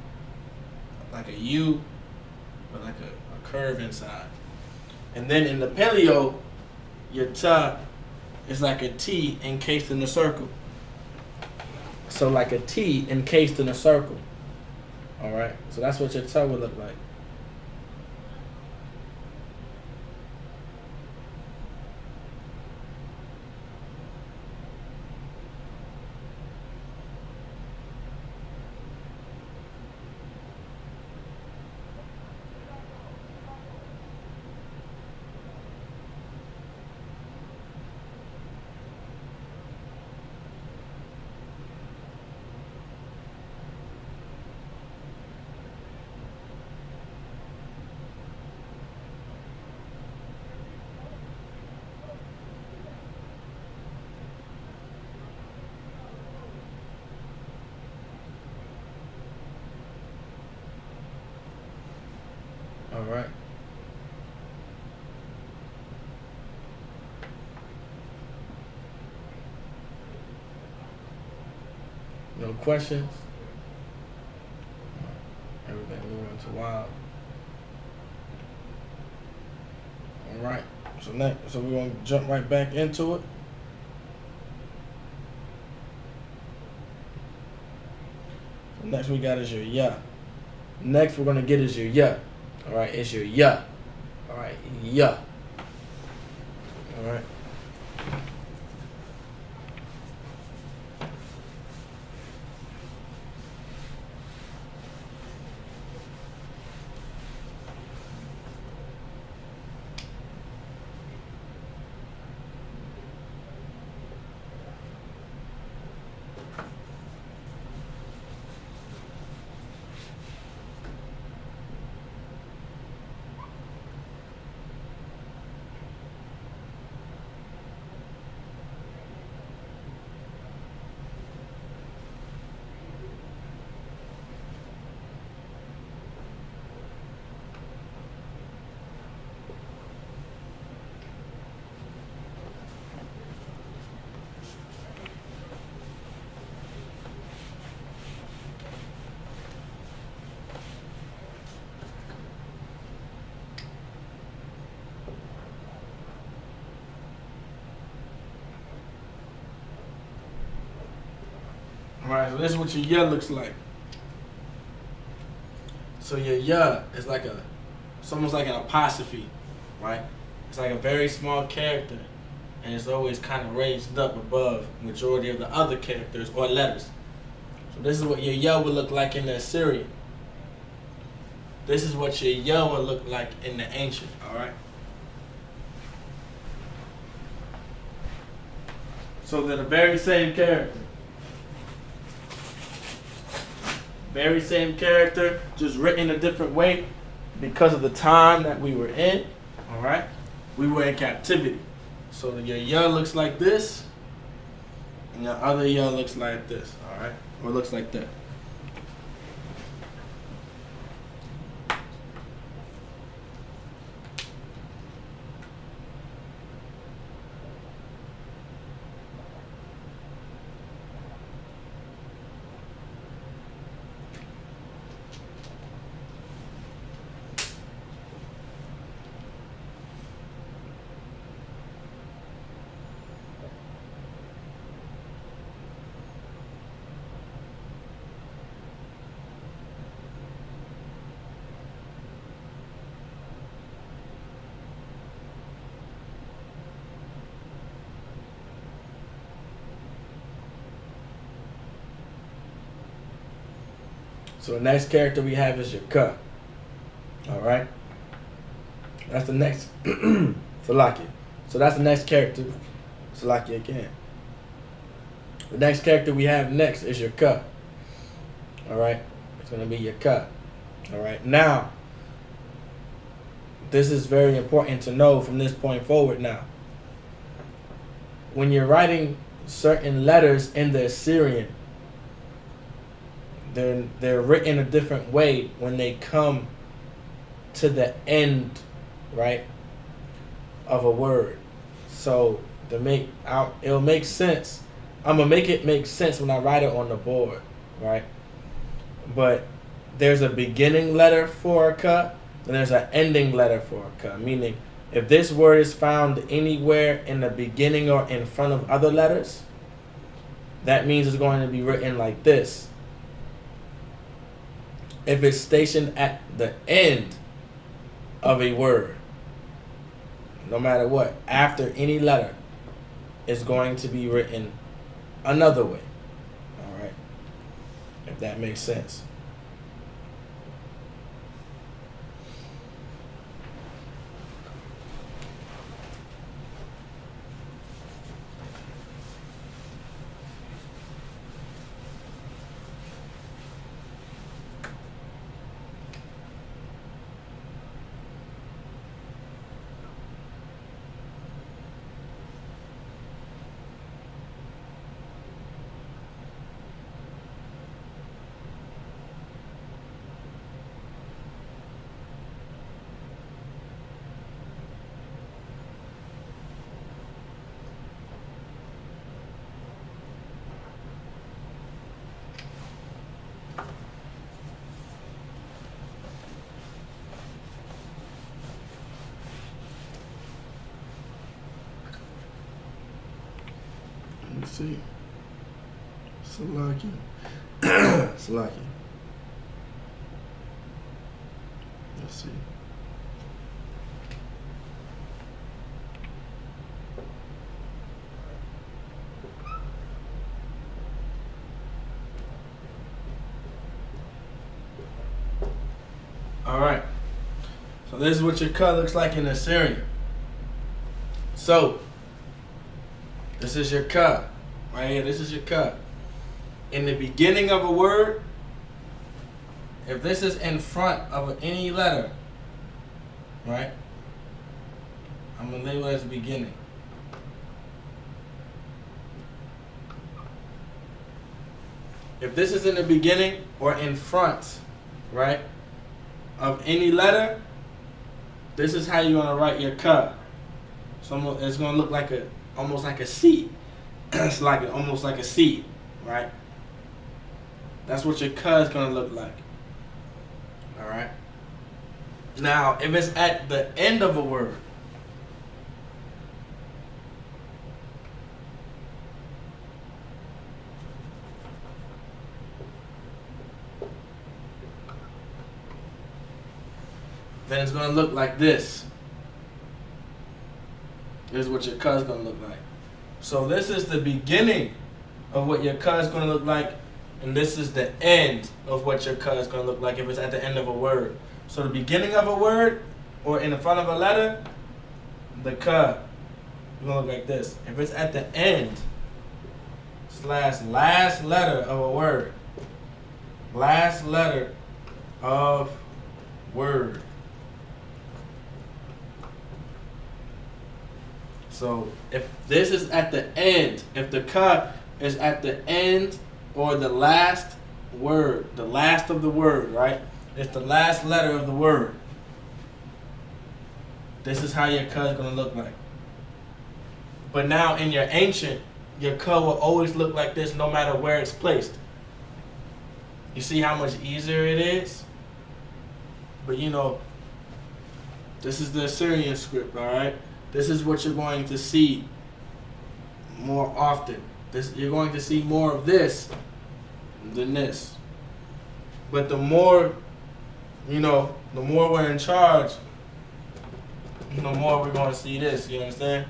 [SPEAKER 5] Like a U, but like a curve inside. And then in the Paleo, your ta is like a T encased in a circle. So like a T encased in a circle. All right. So that's what your ta would look like. No questions? Everything moving to wild. Alright. So we're gonna jump right back into it. So next we got is your yeah. Next we're gonna get is your yeah. Alright, it's your yeah. Alright, yeah. Alright. Alright, so this is what your yeah looks like. So your yeah is like it's almost like an apostrophe, right? It's like a very small character, and it's always kind of raised up above majority of the other characters or letters. So this is what your yeah would look like in the Assyrian. This is what your yeah would look like in the ancient, alright? So they're the very same character. Very same character, just written a different way because of the time that we were in. Alright? We were in captivity. So your yeah looks like this, and your other yeah looks like this. Alright? Or looks like that. So the next character we have is your K. Alright? That's the next Salakia. So that's the next character. Salakia again. The next character we have next is your K. Alright? It's gonna be your K. Alright? Now, this is very important to know from this point forward now. When you're writing certain letters in the Assyrian, they're written a different way when they come to the end, right, of a word. So it'll make sense. I'm gonna make it make sense when I write it on the board, right? But there's a beginning letter for a K, and there's an ending letter for a K. Meaning, if this word is found anywhere in the beginning or in front of other letters, that means it's going to be written like this. If it's stationed at the end of a word, no matter what, after any letter, it's going to be written another way. All right? If that makes sense. Let's see. Salaki. Salaki. Let's see. All right. So this is what your cut looks like in Assyrian. So this is your cut right here. This is your cut. In the beginning of a word, if this is in front of any letter, right? I'm gonna label it as the beginning. If this is in the beginning or in front, right, of any letter, this is how you're gonna write your cut. So it's gonna look like almost like a C. It's like almost like a C, right? That's what your cut is gonna look like. All right. Now, if it's at the end of a word, then it's going to look like this. This is what your cut is going to look like. So this is the beginning of what your cut is going to look like, and this is the end of what your cut is going to look like if it's at the end of a word. So the beginning of a word or in the front of a letter, the cut is going to look like this. If it's at the end / last letter of a word, last letter of word. So if this is at the end, if the cut is at the end or the last word, the last of the word, right? It's the last letter of the word. This is how your cut is going to look like. But now in your ancient, your cut will always look like this no matter where it's placed. You see how much easier it is? But you know, this is the Assyrian script, all right? This is what you're going to see more often. You're going to see more of this than this. But the more, you know, the more we're in charge, the more we're going to see this. You understand?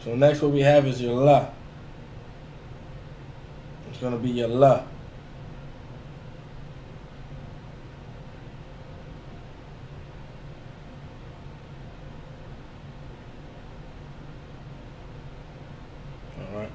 [SPEAKER 5] So next what we have is your la. It's going to be your la. All right.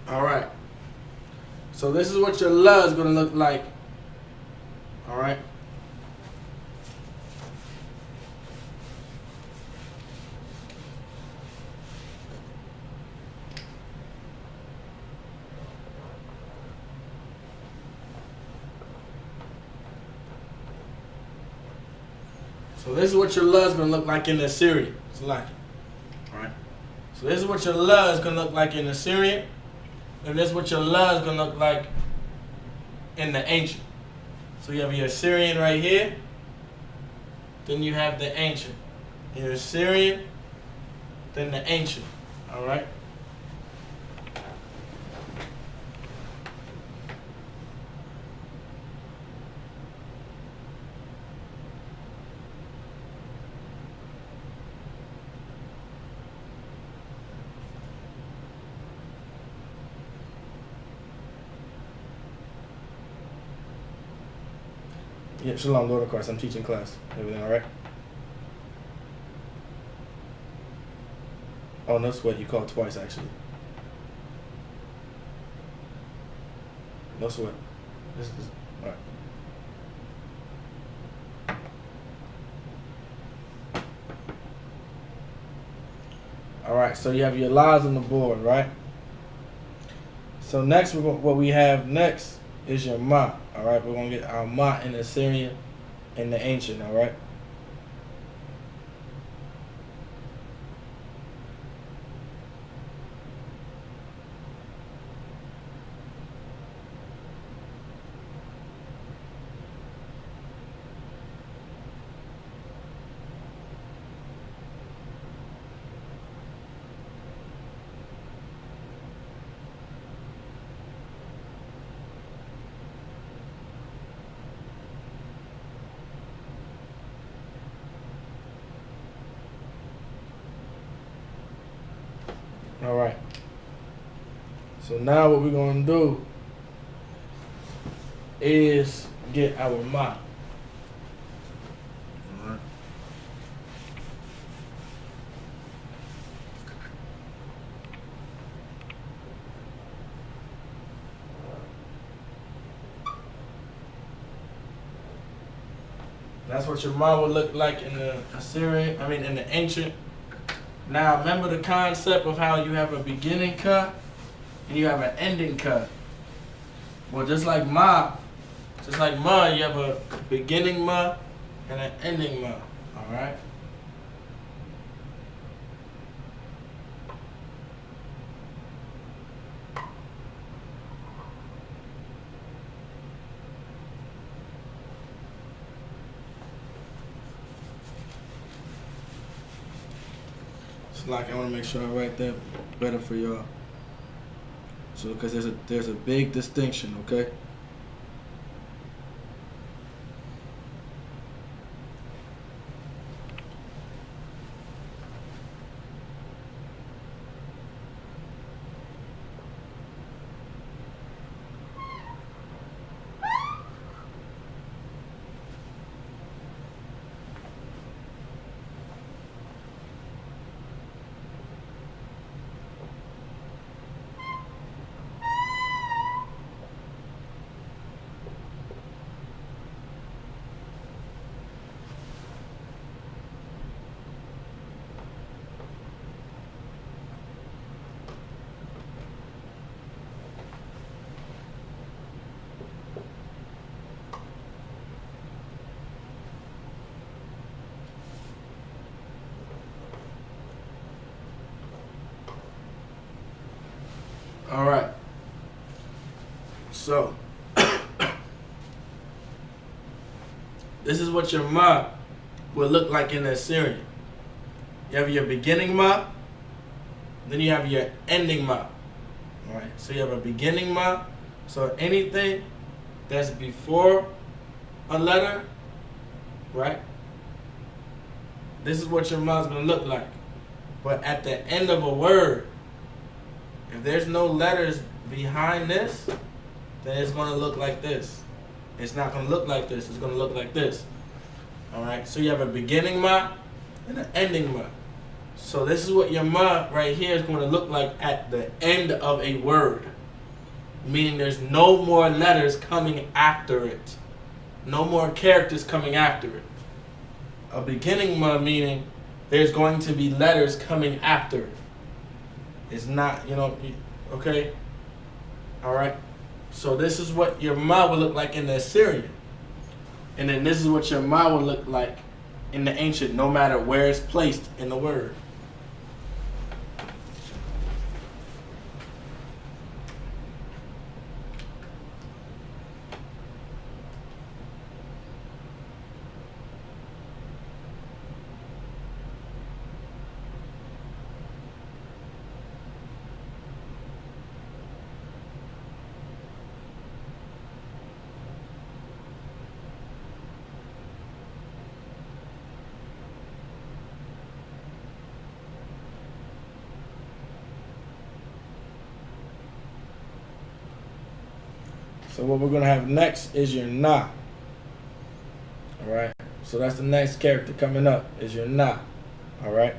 [SPEAKER 5] All right. So this is what your la is going to look like. All right. So this is what your la is going to look like in the Assyrian. It's like, all right. So this is what your la is going to look like in the Assyrian. And this is what your la is going to look like in the ancient. So you have your Assyrian right here. Then you have the ancient. Your Assyrian, then the ancient. All right. Yeah, Shalom, Lord of course. I'm teaching class. Everything all right? Oh, no sweat. You called twice, actually. No sweat. This is all right. All right. So you have your lies on the board, right? So next, what we have next is your ma. All right. We're gonna get our ma in the Assyrian and the ancient. All right. All right. So now what we're going to do is get our ma. All right. That's what your ma would look like in the Assyrian, in the ancient. Now remember the concept of how you have a beginning ka and you have an ending ka. Well, just like ma, you have a beginning ma and an ending ma. All right. Like I want to make sure I write that better for y'all. So because there's a big distinction, okay? All right. So this is what your ma will look like in the Assyrian. You have your beginning ma, then you have your ending ma. All right. So you have a beginning ma. So anything that's before a letter, right? This is what your ma is going to look like. But at the end of a word, if there's no letters behind this, then it's going to look like this. It's not going to look like this. It's going to look like this. All right. So you have a beginning ma and an ending ma. So this is what your ma right here is going to look like at the end of a word. Meaning there's no more letters coming after it. No more characters coming after it. A beginning ma meaning there's going to be letters coming after it. It's not, okay? All right? So this is what your ma will look like in the Assyrian. And then this is what your ma will look like in the ancient, no matter where it's placed in the word. So what we're gonna have next is your na. All right. So that's the next character coming up is your na. All right.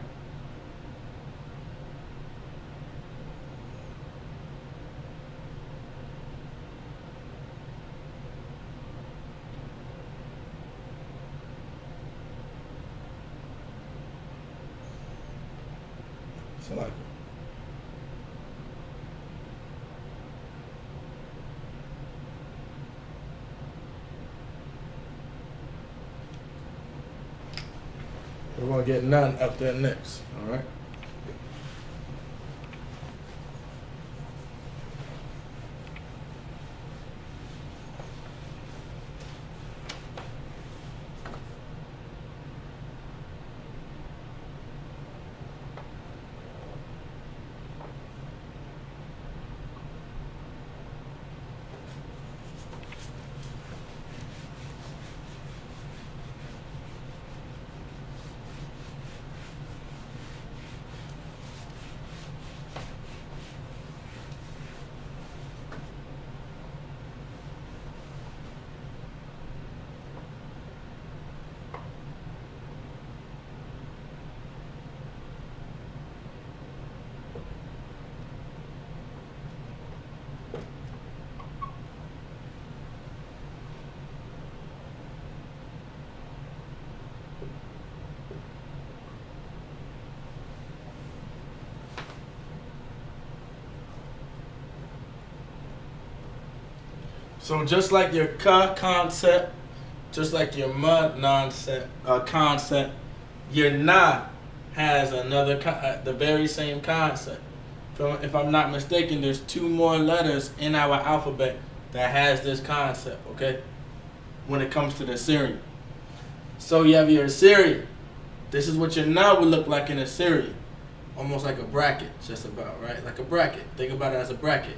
[SPEAKER 5] So like. We're going to get none up there next, all right? So just like your ka concept, just like your ma concept, your na has another the very same concept. So if I'm not mistaken, there's 2 more letters in our alphabet that has this concept, okay? When it comes to the Assyrian. So you have your Assyrian. This is what your na would look like in Assyrian. Almost like a bracket, just about, right? Like a bracket. Think about it as a bracket.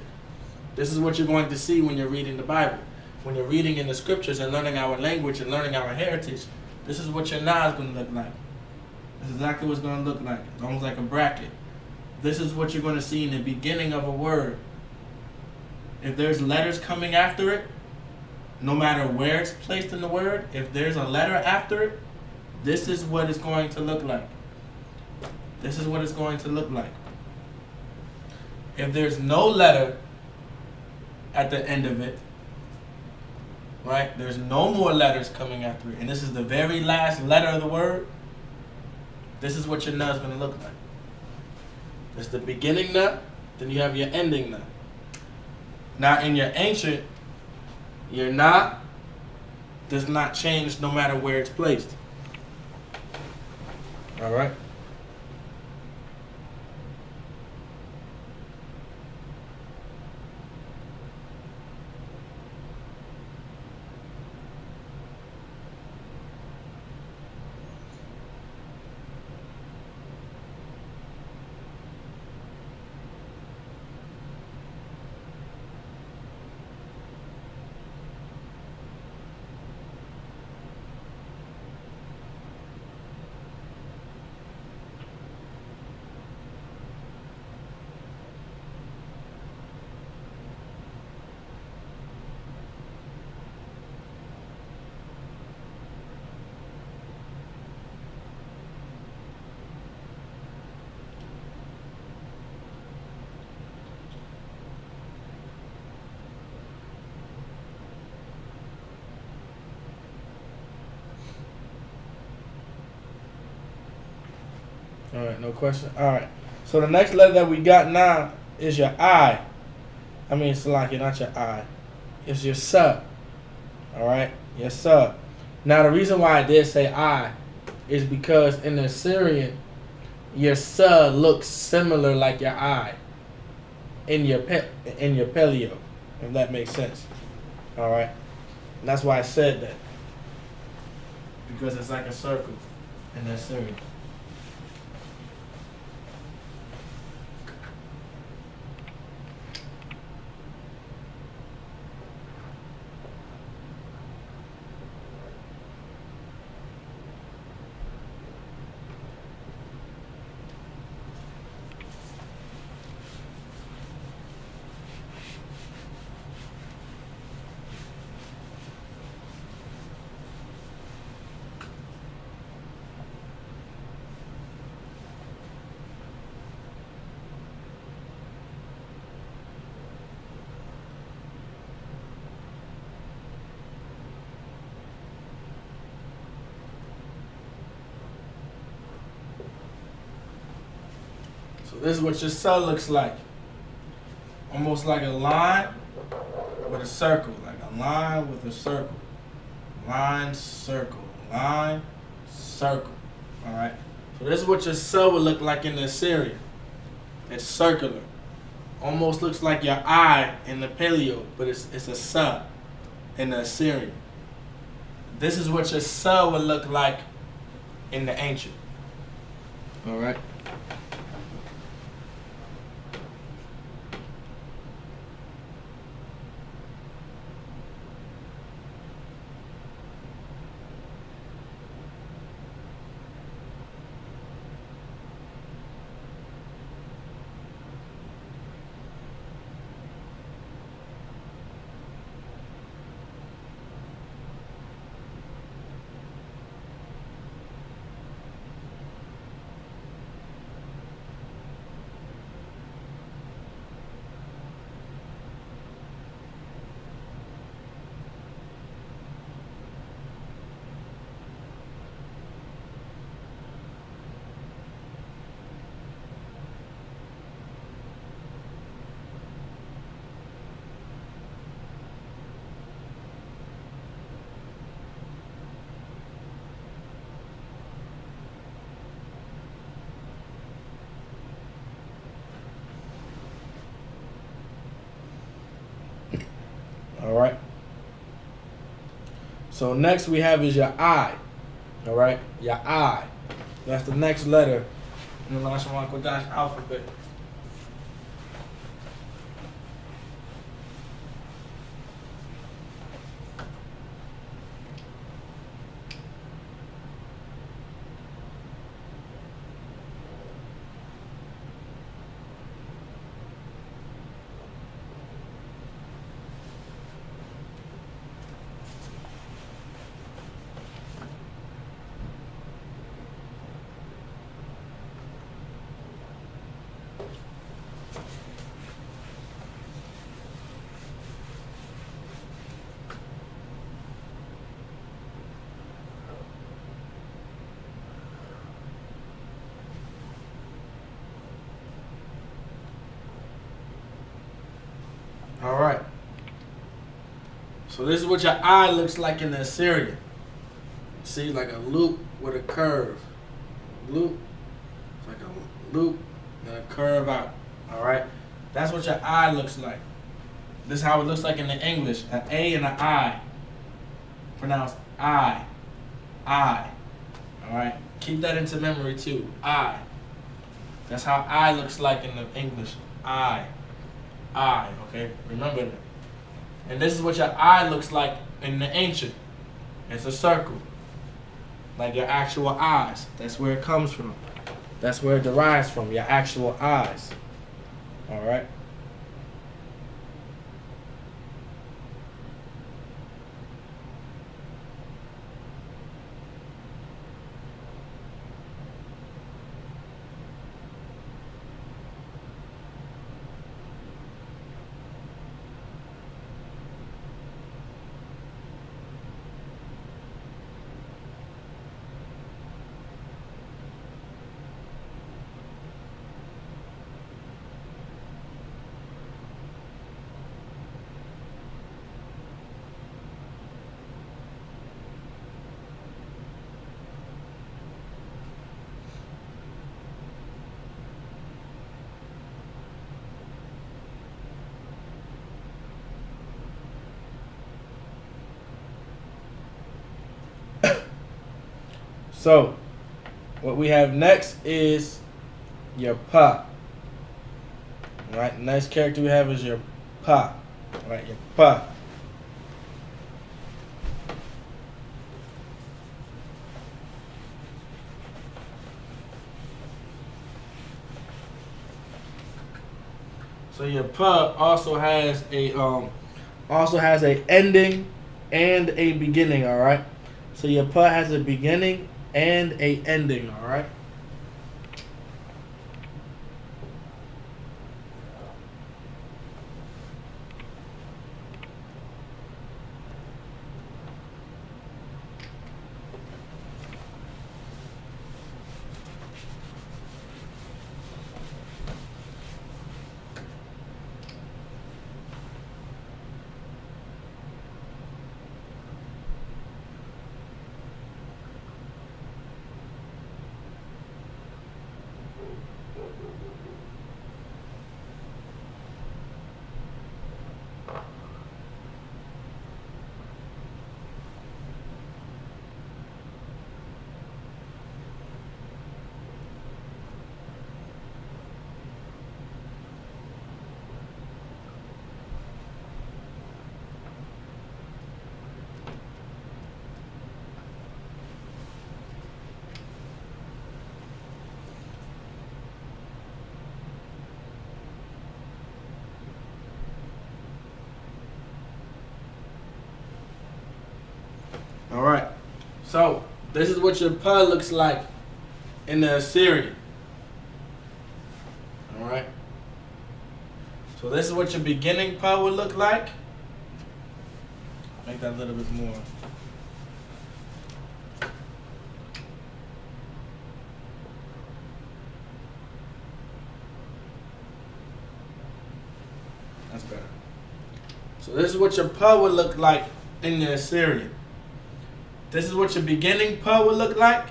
[SPEAKER 5] This is what you're going to see when you're reading the Bible. When you're reading in the scriptures and learning our language and learning our heritage, this is what your na is going to look like. This is exactly what it's going to look like. It's almost like a bracket. This is what you're going to see in the beginning of a word. If there's letters coming after it, no matter where it's placed in the word, if there's a letter after it, this is what it's going to look like. This is what it's going to look like. If there's no letter at the end of it, right? There's no more letters coming after it, and this is the very last letter of the word. This is what your na is going to look like. It's the beginning na, then you have your ending na. Now in your ancient, your na does not change no matter where it's placed. All right. All right, no question. All right. So the next letter that we got now is your I. I mean, it's like not your I. It's your sub. All right, your sub. Now the reason why I did say I is because in the Assyrian, your sub looks similar like your I in your paleo, if that makes sense. All right, and that's why I said that, because it's like a circle in the Assyrian. So this is what your cell looks like. Almost like a line with a circle. Like a line with a circle. Line, circle. Line, circle. Alright? So this is what your cell would look like in the Assyrian. It's circular. Almost looks like your eye in the Paleo, but it's a cell in the Assyrian. This is what your cell would look like in the ancient. Alright? Alright. So next we have is your I. Alright? Your I. That's the next letter in the LASHAWAN QADASH alphabet. Alright. So this is what your eye looks like in the Assyrian. See, like a loop with a curve. Loop. It's like a loop and a curve out. Alright? That's what your eye looks like. This is how it looks like in the English. An A and an I. Pronounced I. I. Alright? Keep that into memory too. I. That's how I looks like in the English. I. Okay? Remember that. And this is what your eye looks like in the ancient. It's a circle. Like your actual eyes. That's where it comes from. That's where it derives from. Your actual eyes. Alright? So, what we have next is your pa. Alright, the next character we have is your pa. Alright, your pa. So your pa also has a ending and a beginning, alright? So your pa has a beginning and a ending, alright? All right. So this is what your pa looks like in the Assyrian. All right. So this is what your beginning pa would look like. Make that a little bit more. That's better. So this is what your pa would look like in the Assyrian. This is what your beginning pa would look like.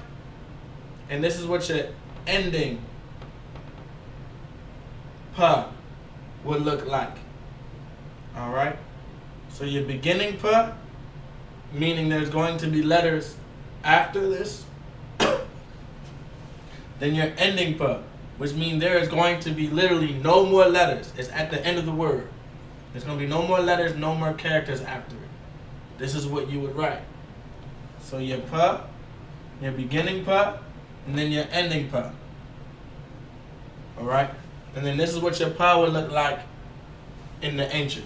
[SPEAKER 5] And this is what your ending pa would look like. Alright? So your beginning pa, meaning there's going to be letters after this. Then your ending pa, which means there is going to be literally no more letters. It's at the end of the word. There's going to be no more letters, no more characters after it. This is what you would write. So your pa, your beginning pa, and then your ending pa. Alright? And then this is what your pa would look like in the ancient.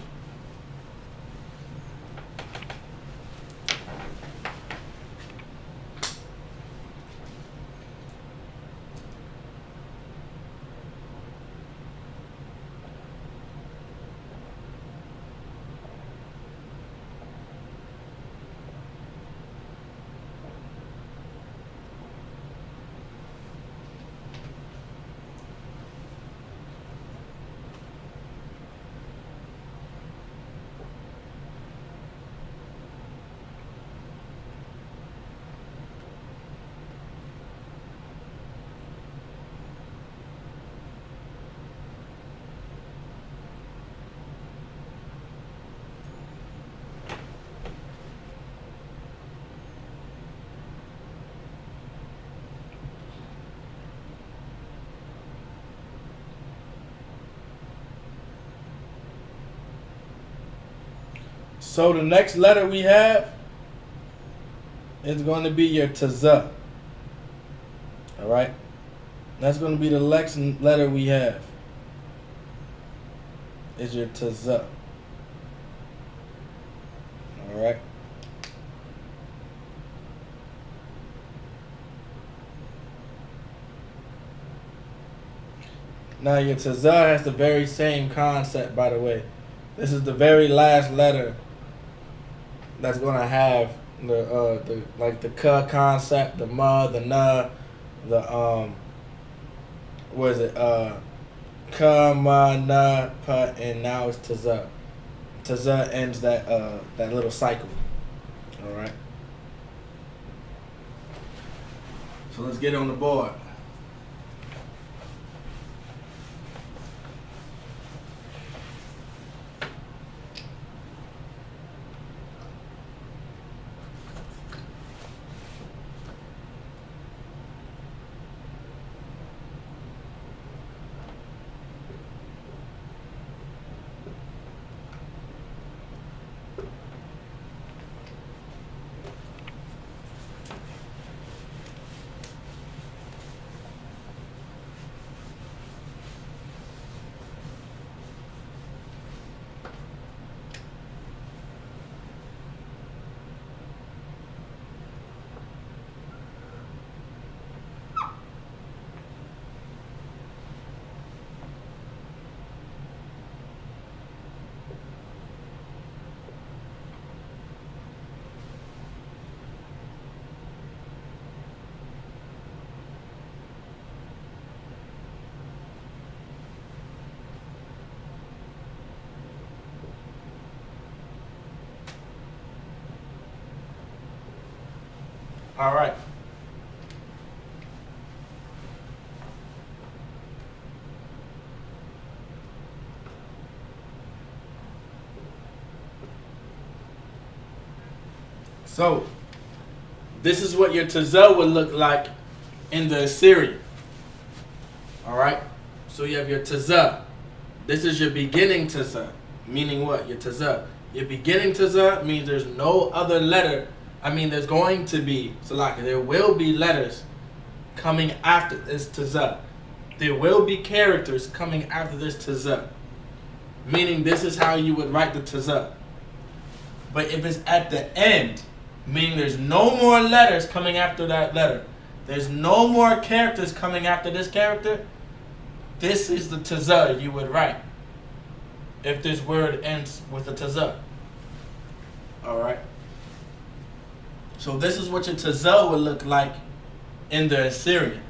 [SPEAKER 5] So the next letter we have is going to be your tazah. Alright? That's going to be the next letter we have. Is your tazah. Alright? Now your tazah has the very same concept, by the way. This is the very last letter that's gonna have the like the ka concept, the ma, the na, the what is it? Ka, ma, na, pa, and now it's tazah. Tazah ends that that little cycle. All right. So let's get on the board. All right. So, this is what your tazah would look like in the Assyrian. All right. So you have your tazah. This is your beginning tazah, meaning what? Your tazah. Your beginning tazah means there's no other letter. I mean, there's going to be, Salaka, there will be letters coming after this tazah. There will be characters coming after this tazah. Meaning this is how you would write the tazah. But if it's at the end, meaning there's no more letters coming after that letter. There's no more characters coming after this character. This is the tazah you would write if this word ends with a tazah. Alright? So this is what your tazah would look like in the Assyrian.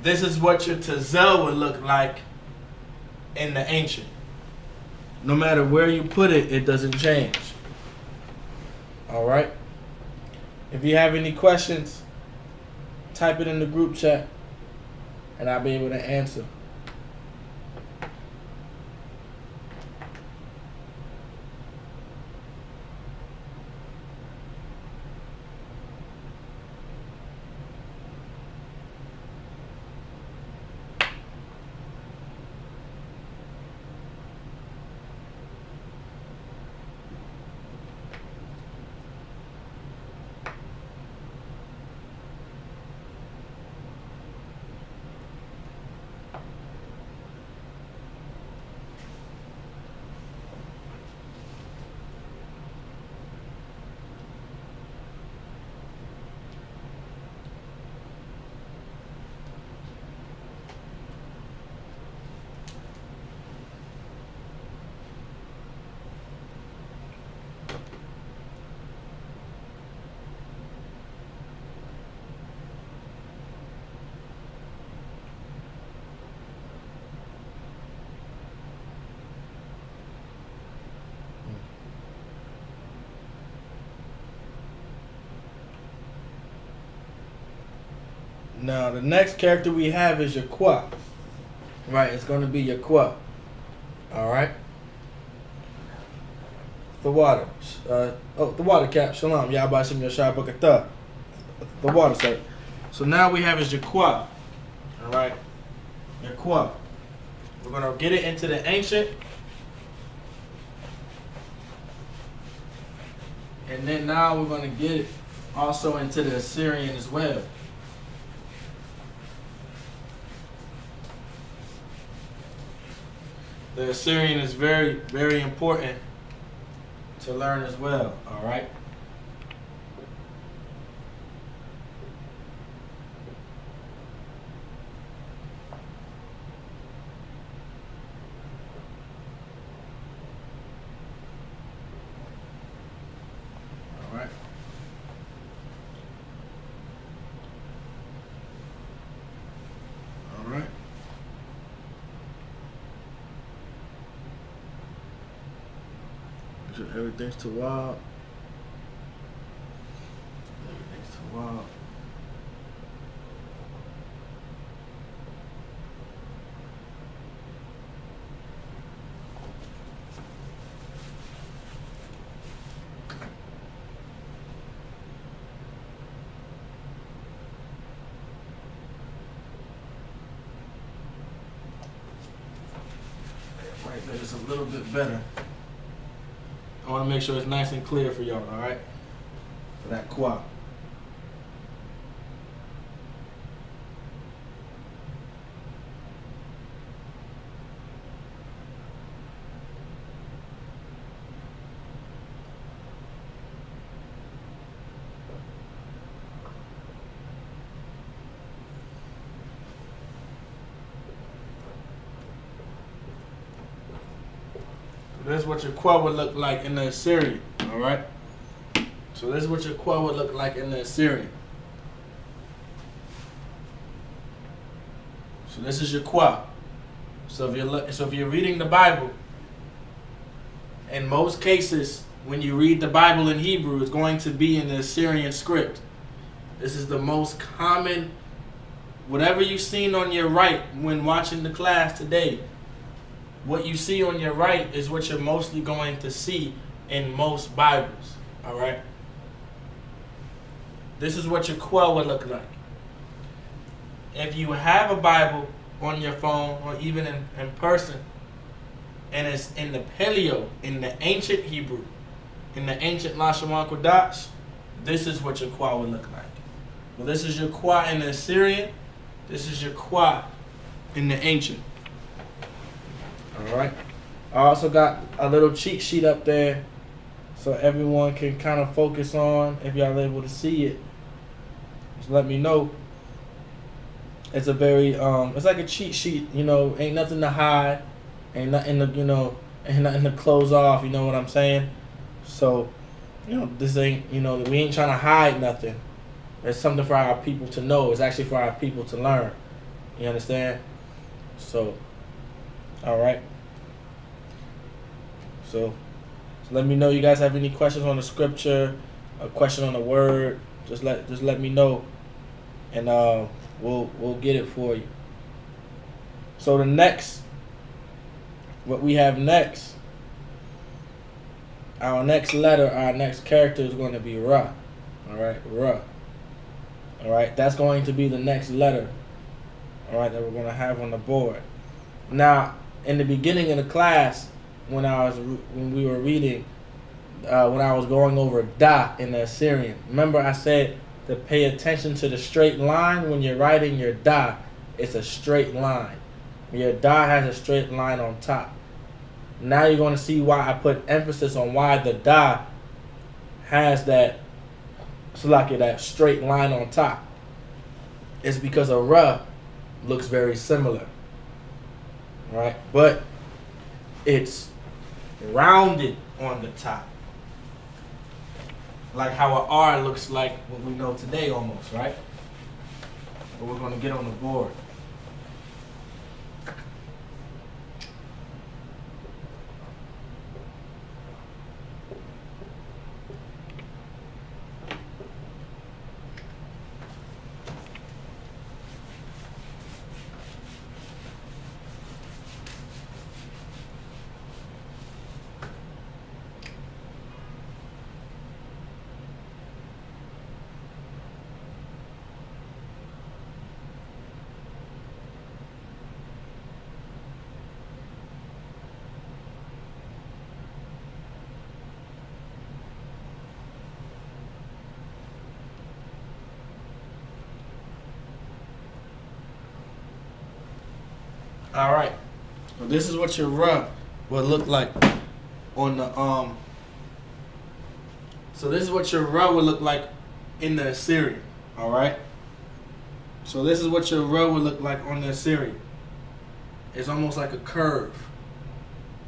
[SPEAKER 5] This is what your tazah would look like in the ancient. No matter where you put it, it doesn't change. Alright? If you have any questions, type it in the group chat and I'll be able to answer. Now the next character we have is Yaqua. Right, it's going to be Yaqua. Alright. The water. The water cap. Shalom. Yahbashim Yashar Bakatah. The water, sir. So now we have is Yaqua. Alright. Yaqua. We're going to get it into the ancient. And then now we're going to get it also into the Assyrian as well. The Assyrian is very, very important to learn as well, all right? All right. All right. Everything's too wild. Everything's too wild. Right there is a little bit better. I want to make sure it's nice and clear for y'all, all right? For that qua. This is what your qua would look like in the Assyrian, all right? So this is what your qua would look like in the Assyrian. So this is your qua. So if you're reading the Bible, in most cases, when you read the Bible in Hebrew, it's going to be in the Assyrian script. This is the most common. Whatever you've seen on your right when watching the class today, what you see on your right is what you're mostly going to see in most Bibles, all right? This is what your qua would look like. If you have a Bible on your phone or even in person, and it's in the Paleo, in the ancient Hebrew, in the ancient LASHAWAN QADASH, this is what your qua would look like. Well, this is your qua in the Assyrian. This is your qua in the ancient. All right. I also got a little cheat sheet up there so everyone can kind of focus on. If y'all able to see it, just let me know. It's a very it's like a cheat sheet, you know. Ain't nothing to hide, ain't nothing to, you know, ain't nothing to close off. You know what I'm saying? So, you know, this ain't, you know, we ain't trying to hide nothing. It's something for our people to know. It's actually for our people to learn. You understand? So, all right. So let me know. You guys have any questions on the scripture, a question on the word? Just let me know, and we'll get it for you. So the next, what we have next, our next letter, our next character is going to be Ra. All right, Ra. All right, that's going to be the next letter. All right, that we're going to have on the board. Now, in the beginning of the class, when we were reading, when I was going over Da in the Assyrian, remember I said to pay attention to the straight line when you're writing your Da. It's a straight line. Your Da has a straight line on top. Now you're going to see why I put emphasis on why the Da has that, that straight line on top. It's because a Ra looks very similar, right? But it's rounded on the top, like how an R looks like what we know today almost, right? But we're going to get on the board. All right. So this is what your Ra will look like on the So this is what your Ra will look like in the Assyrian. All right. So this is what your Ra will look like on the Assyrian. It's almost like a curve.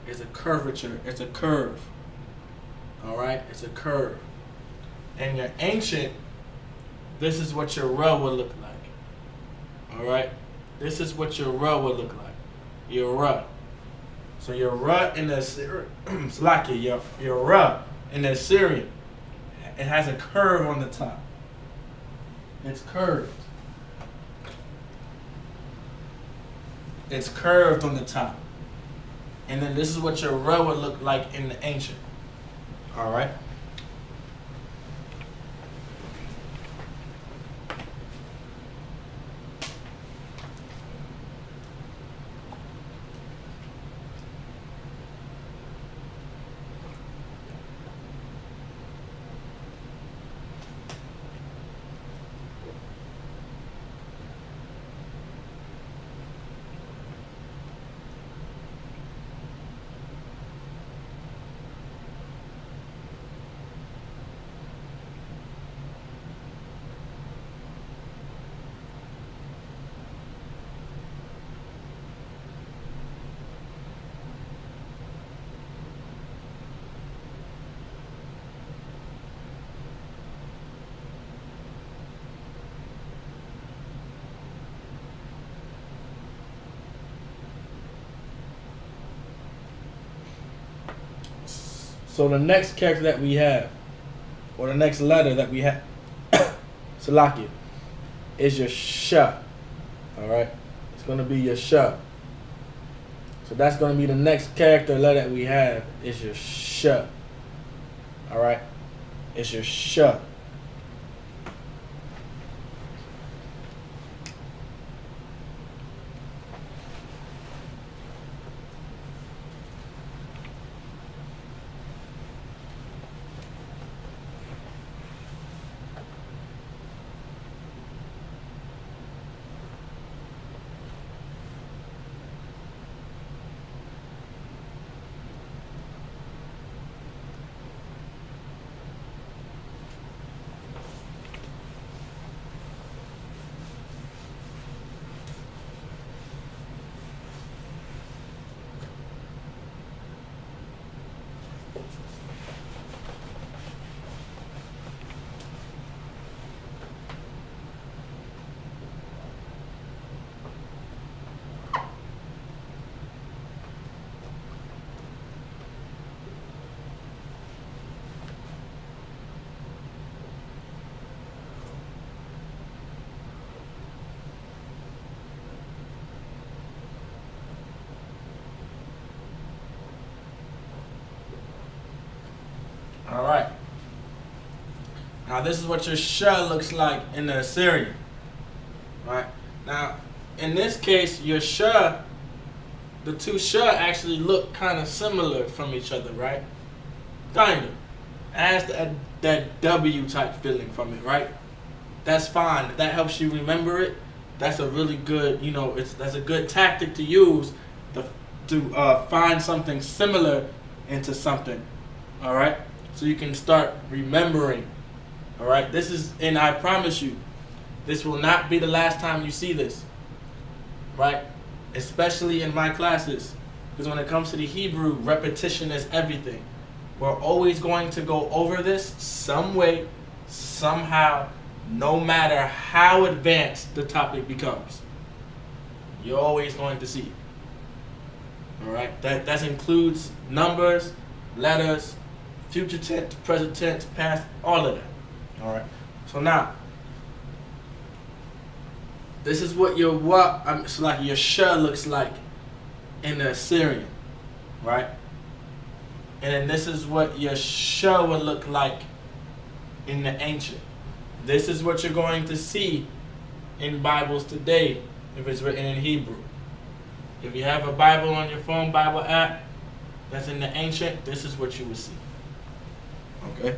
[SPEAKER 5] It's a curvature. It's a curve. All right. It's a curve. And your ancient, this is what your Ra will look like. All right. This is what your Ra will look like. Your Ra. So your Ra in the Assyrian, your Ra in the Assyrian, it has a curve on the top. It's curved. It's curved on the top. And then this is what your Ra would look like in the ancient. All right. So the next character that we have, or the next letter that we have, Salakia, is your Sha. All right, it's going to be your Sha. So that's going to be the next character letter that we have is your Sha. All right, it's your Sha. All right. Now this is what your sh looks like in the Assyrian. All right. Now in this case, your sh, the two sh actually look kind of similar from each other, right? Kind of. It has that W type feeling from it, right? That's fine. If that helps you remember it, that's a really good, you know, that's a good tactic to use to find something similar into something. All right, so you can start remembering. All right, this is, and I promise you, this will not be the last time you see this. Right, especially in my classes, because when it comes to the Hebrew, repetition is everything. We're always going to go over this some way, somehow, no matter how advanced the topic becomes. You're always going to see it. All right, that includes numbers, letters, future tense, present tense, past, all of that. All right, so now this is what your so like your sh looks like in the Assyrian, right? And then this is what your sh would look like in the ancient. This is what you're going to see in Bibles today if it's written in Hebrew. If you have a Bible on your phone, Bible app, that's in the ancient, this is what you will see. Okay?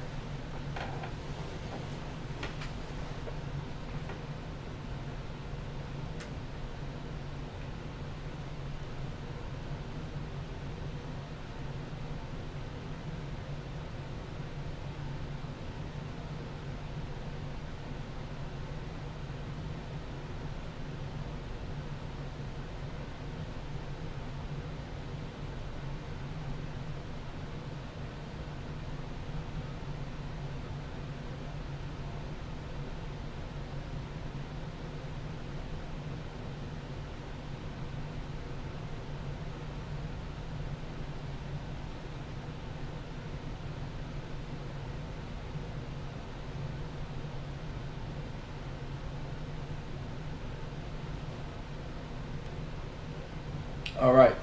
[SPEAKER 5] All right.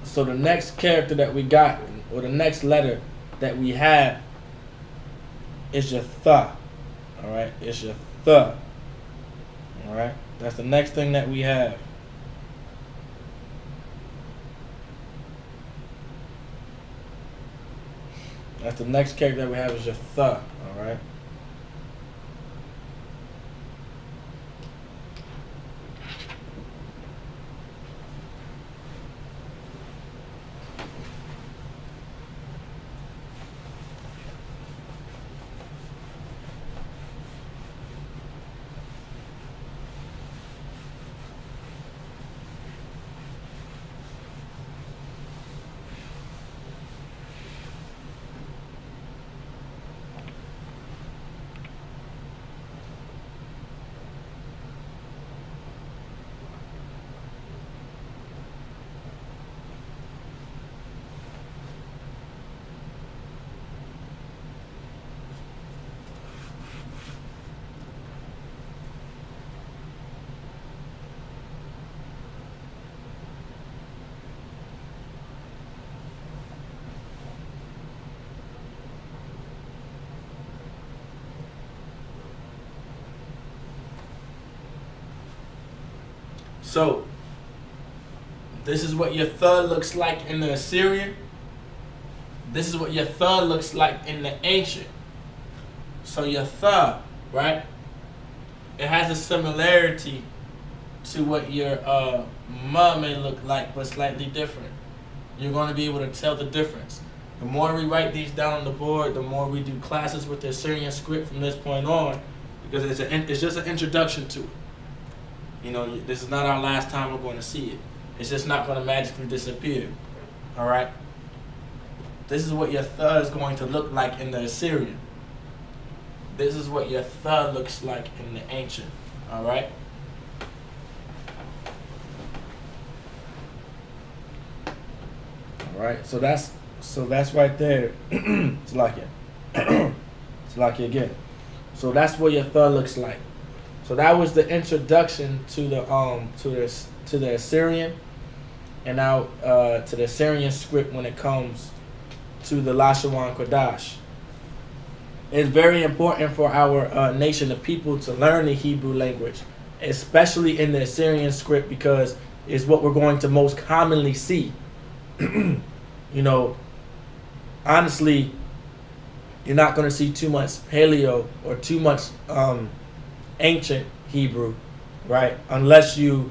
[SPEAKER 5] So the next character that we got, or the next letter that we have, is your th. All right, it's your th. All right, that's the next thing that we have. That's the next character that we have is your th. All right. So, this is what your th looks like in the Assyrian. This is what your th looks like in the ancient. So your th, right? It has a similarity to what your ma may look like, but slightly different. You're going to be able to tell the difference. The more we write these down on the board, the more we do classes with the Assyrian script from this point on, because it's just an introduction to it. You know, this is not our last time we're going to see it. It's just not going to magically disappear. All right? This is what your th is going to look like in the Assyrian. This is what your th looks like in the ancient. All right? All right. So that's right there. Salakia. Salakia again. So that's what your th looks like. So that was the introduction to the Assyrian, and now to the Assyrian script when it comes to the LASHAWAN QADASH. It's very important for our nation of people to learn the Hebrew language, especially in the Assyrian script, because it's what we're going to most commonly see. You know, honestly, you're not going to see too much Paleo or too much ancient Hebrew, right? Unless it's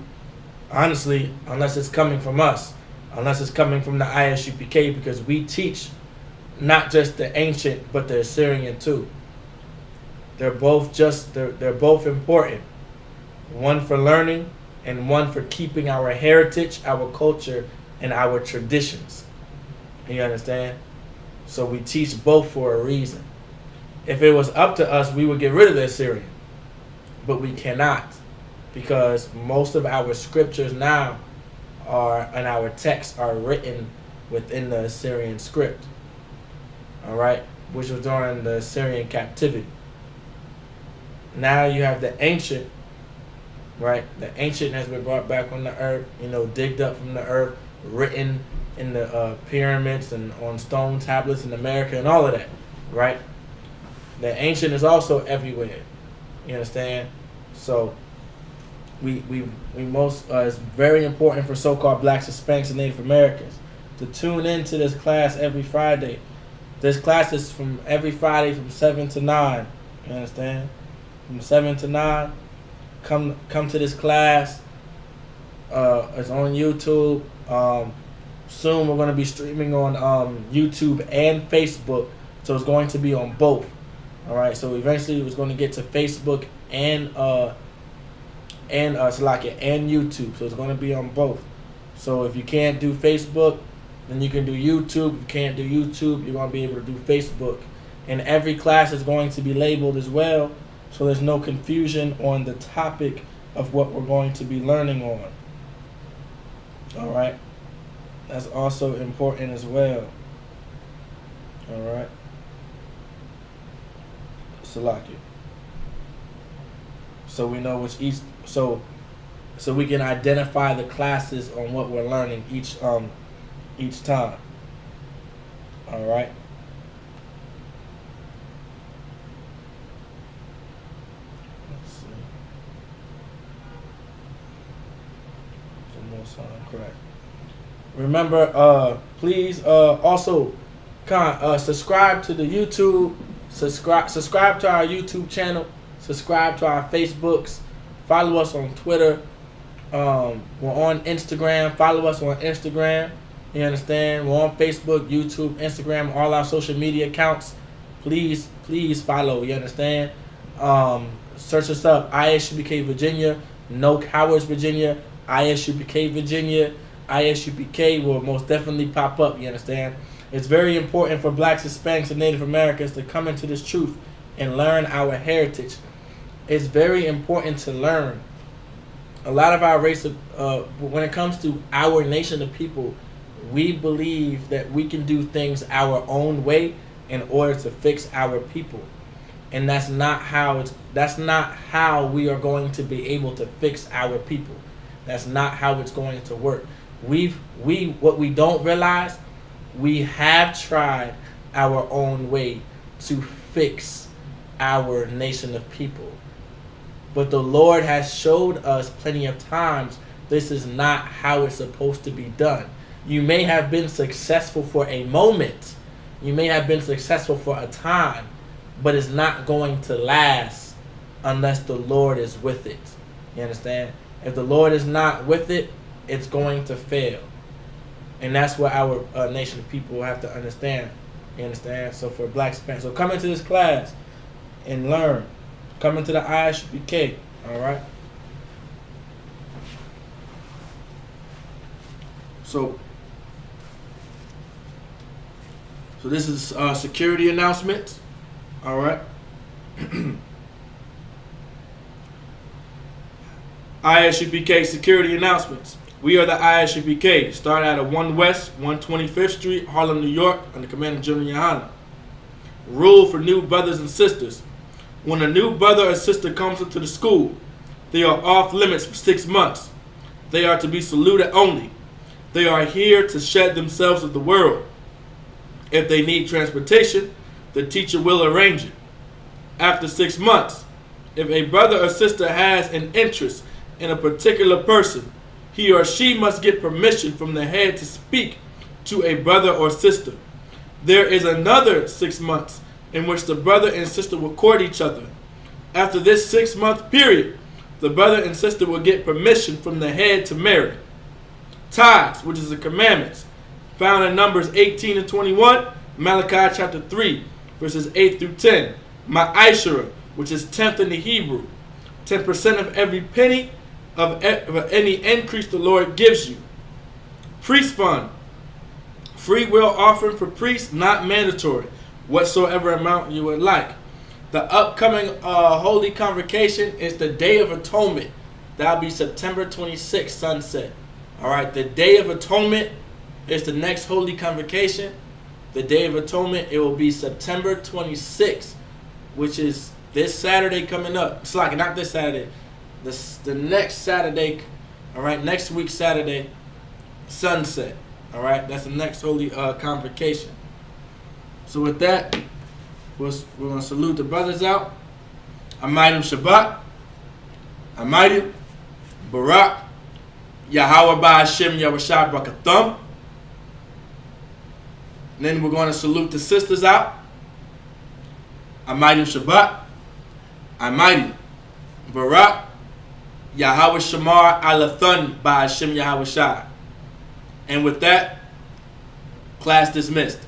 [SPEAKER 5] coming from us, unless it's coming from the I.S.U.P.K, because we teach not just the ancient but the Assyrian too. They're both important. One for learning and one for keeping our heritage, our culture, and our traditions. You understand? So we teach both for a reason. If it was up to us, we would get rid of the Assyrian. But we cannot, because most of our scriptures now and our texts are written within the Assyrian script. All right? Which was during the Assyrian captivity. Now you have the ancient, right? The ancient has been brought back on the earth, you know, digged up from the earth, written in the pyramids and on stone tablets in America and all of that, right? The ancient is also everywhere. You understand? So we it's very important for so-called blacks, Hispanics, and Native Americans to tune into this class every Friday. This class is from every Friday from 7 to 9. You understand? From 7 to 9. Come to this class. It's on YouTube. Soon we're going to be streaming on YouTube and Facebook, so it's going to be on both. All right. So eventually it's going to get to Facebook and YouTube. So it's going to be on both. So if you can't do Facebook, then you can do YouTube. If you can't do YouTube, you're going to be able to do Facebook. And every class is going to be labeled as well, so there's no confusion on the topic of what we're going to be learning on. All right. That's also important as well. All right. Salaki. So we know which each so we can identify the classes on what we're learning each time. All right. Let's see. Almost correct. Remember, please also subscribe to the YouTube. Subscribe to our YouTube channel. Subscribe to our Facebooks. Follow us on Twitter. We're on Instagram. Follow us on Instagram. You understand? We're on Facebook, YouTube, Instagram, all our social media accounts. Please follow. You understand? Search us up. I.S.U.P.K. Virginia. No Cowards Virginia. I.S.U.P.K. Virginia. I.S.U.P.K. will most definitely pop up. You understand? It's very important for blacks, Hispanics, and Native Americans to come into this truth and learn our heritage. It's very important to learn. A lot of our race, when it comes to our nation of people, we believe that we can do things our own way in order to fix our people, and that's not how we are going to be able to fix our people. That's not how it's going to work. What we don't realize, we have tried our own way to fix our nation of people. But the Lord has showed us plenty of times this is not how it's supposed to be done. You may have been successful for a moment. You may have been successful for a time, but it's not going to last unless the Lord is with it. You understand? If the Lord is not with it, it's going to fail. And that's what our nation of people have to understand. You understand? So for blacks, Hispanics, so come into this class and learn. Come into the I.S.U.P.K. All right? So this is security announcements. All right? I.S.U.P.K. security announcements. We are the I.S.U.P.K. Start out at 1 West, 125th Street, Harlem, New York, under command of Gen.YAHANNA. Rule for new brothers and sisters. When a new brother or sister comes into the school, they are off limits for 6 months. They are to be saluted only. They are here to shed themselves of the world If they need transportation, the teacher will arrange it. After 6 months, if a brother or sister has an interest in a particular person, he or she must get permission from the head to speak to a brother or sister. There is another 6 months in which the brother and sister will court each other. After this 6-month period, the brother and sister will get permission from the head to marry. Tithes, which is the commandments, found in Numbers 18 and 21, Malachi chapter 3, verses 8 through 10. Ma'ashera, which is 10th in the Hebrew, 10% of every penny of any increase the Lord gives you. Priest fund, free will offering for priests, not mandatory, whatsoever amount you would like. The upcoming Holy Convocation is the Day of Atonement. That'll be September 26th, sunset. Alright, the Day of Atonement is the next Holy Convocation. The Day of Atonement, it will be September 26th, which is this Saturday coming up. It's like not this Saturday, the next Saturday. Alright, next week Saturday, sunset. Alright, that's the next Holy Convocation. So with that, we're going to salute the brothers out. Amayim Shabbat. Amayim Barak. Yahweh Ba'ashem Yahushua Brakathum. Then we're going to salute the sisters out. Amayim Shabbat. Amayim Barak. Yahweh Shamar Alathun Ba'ashem Yahushua. And with that, class dismissed.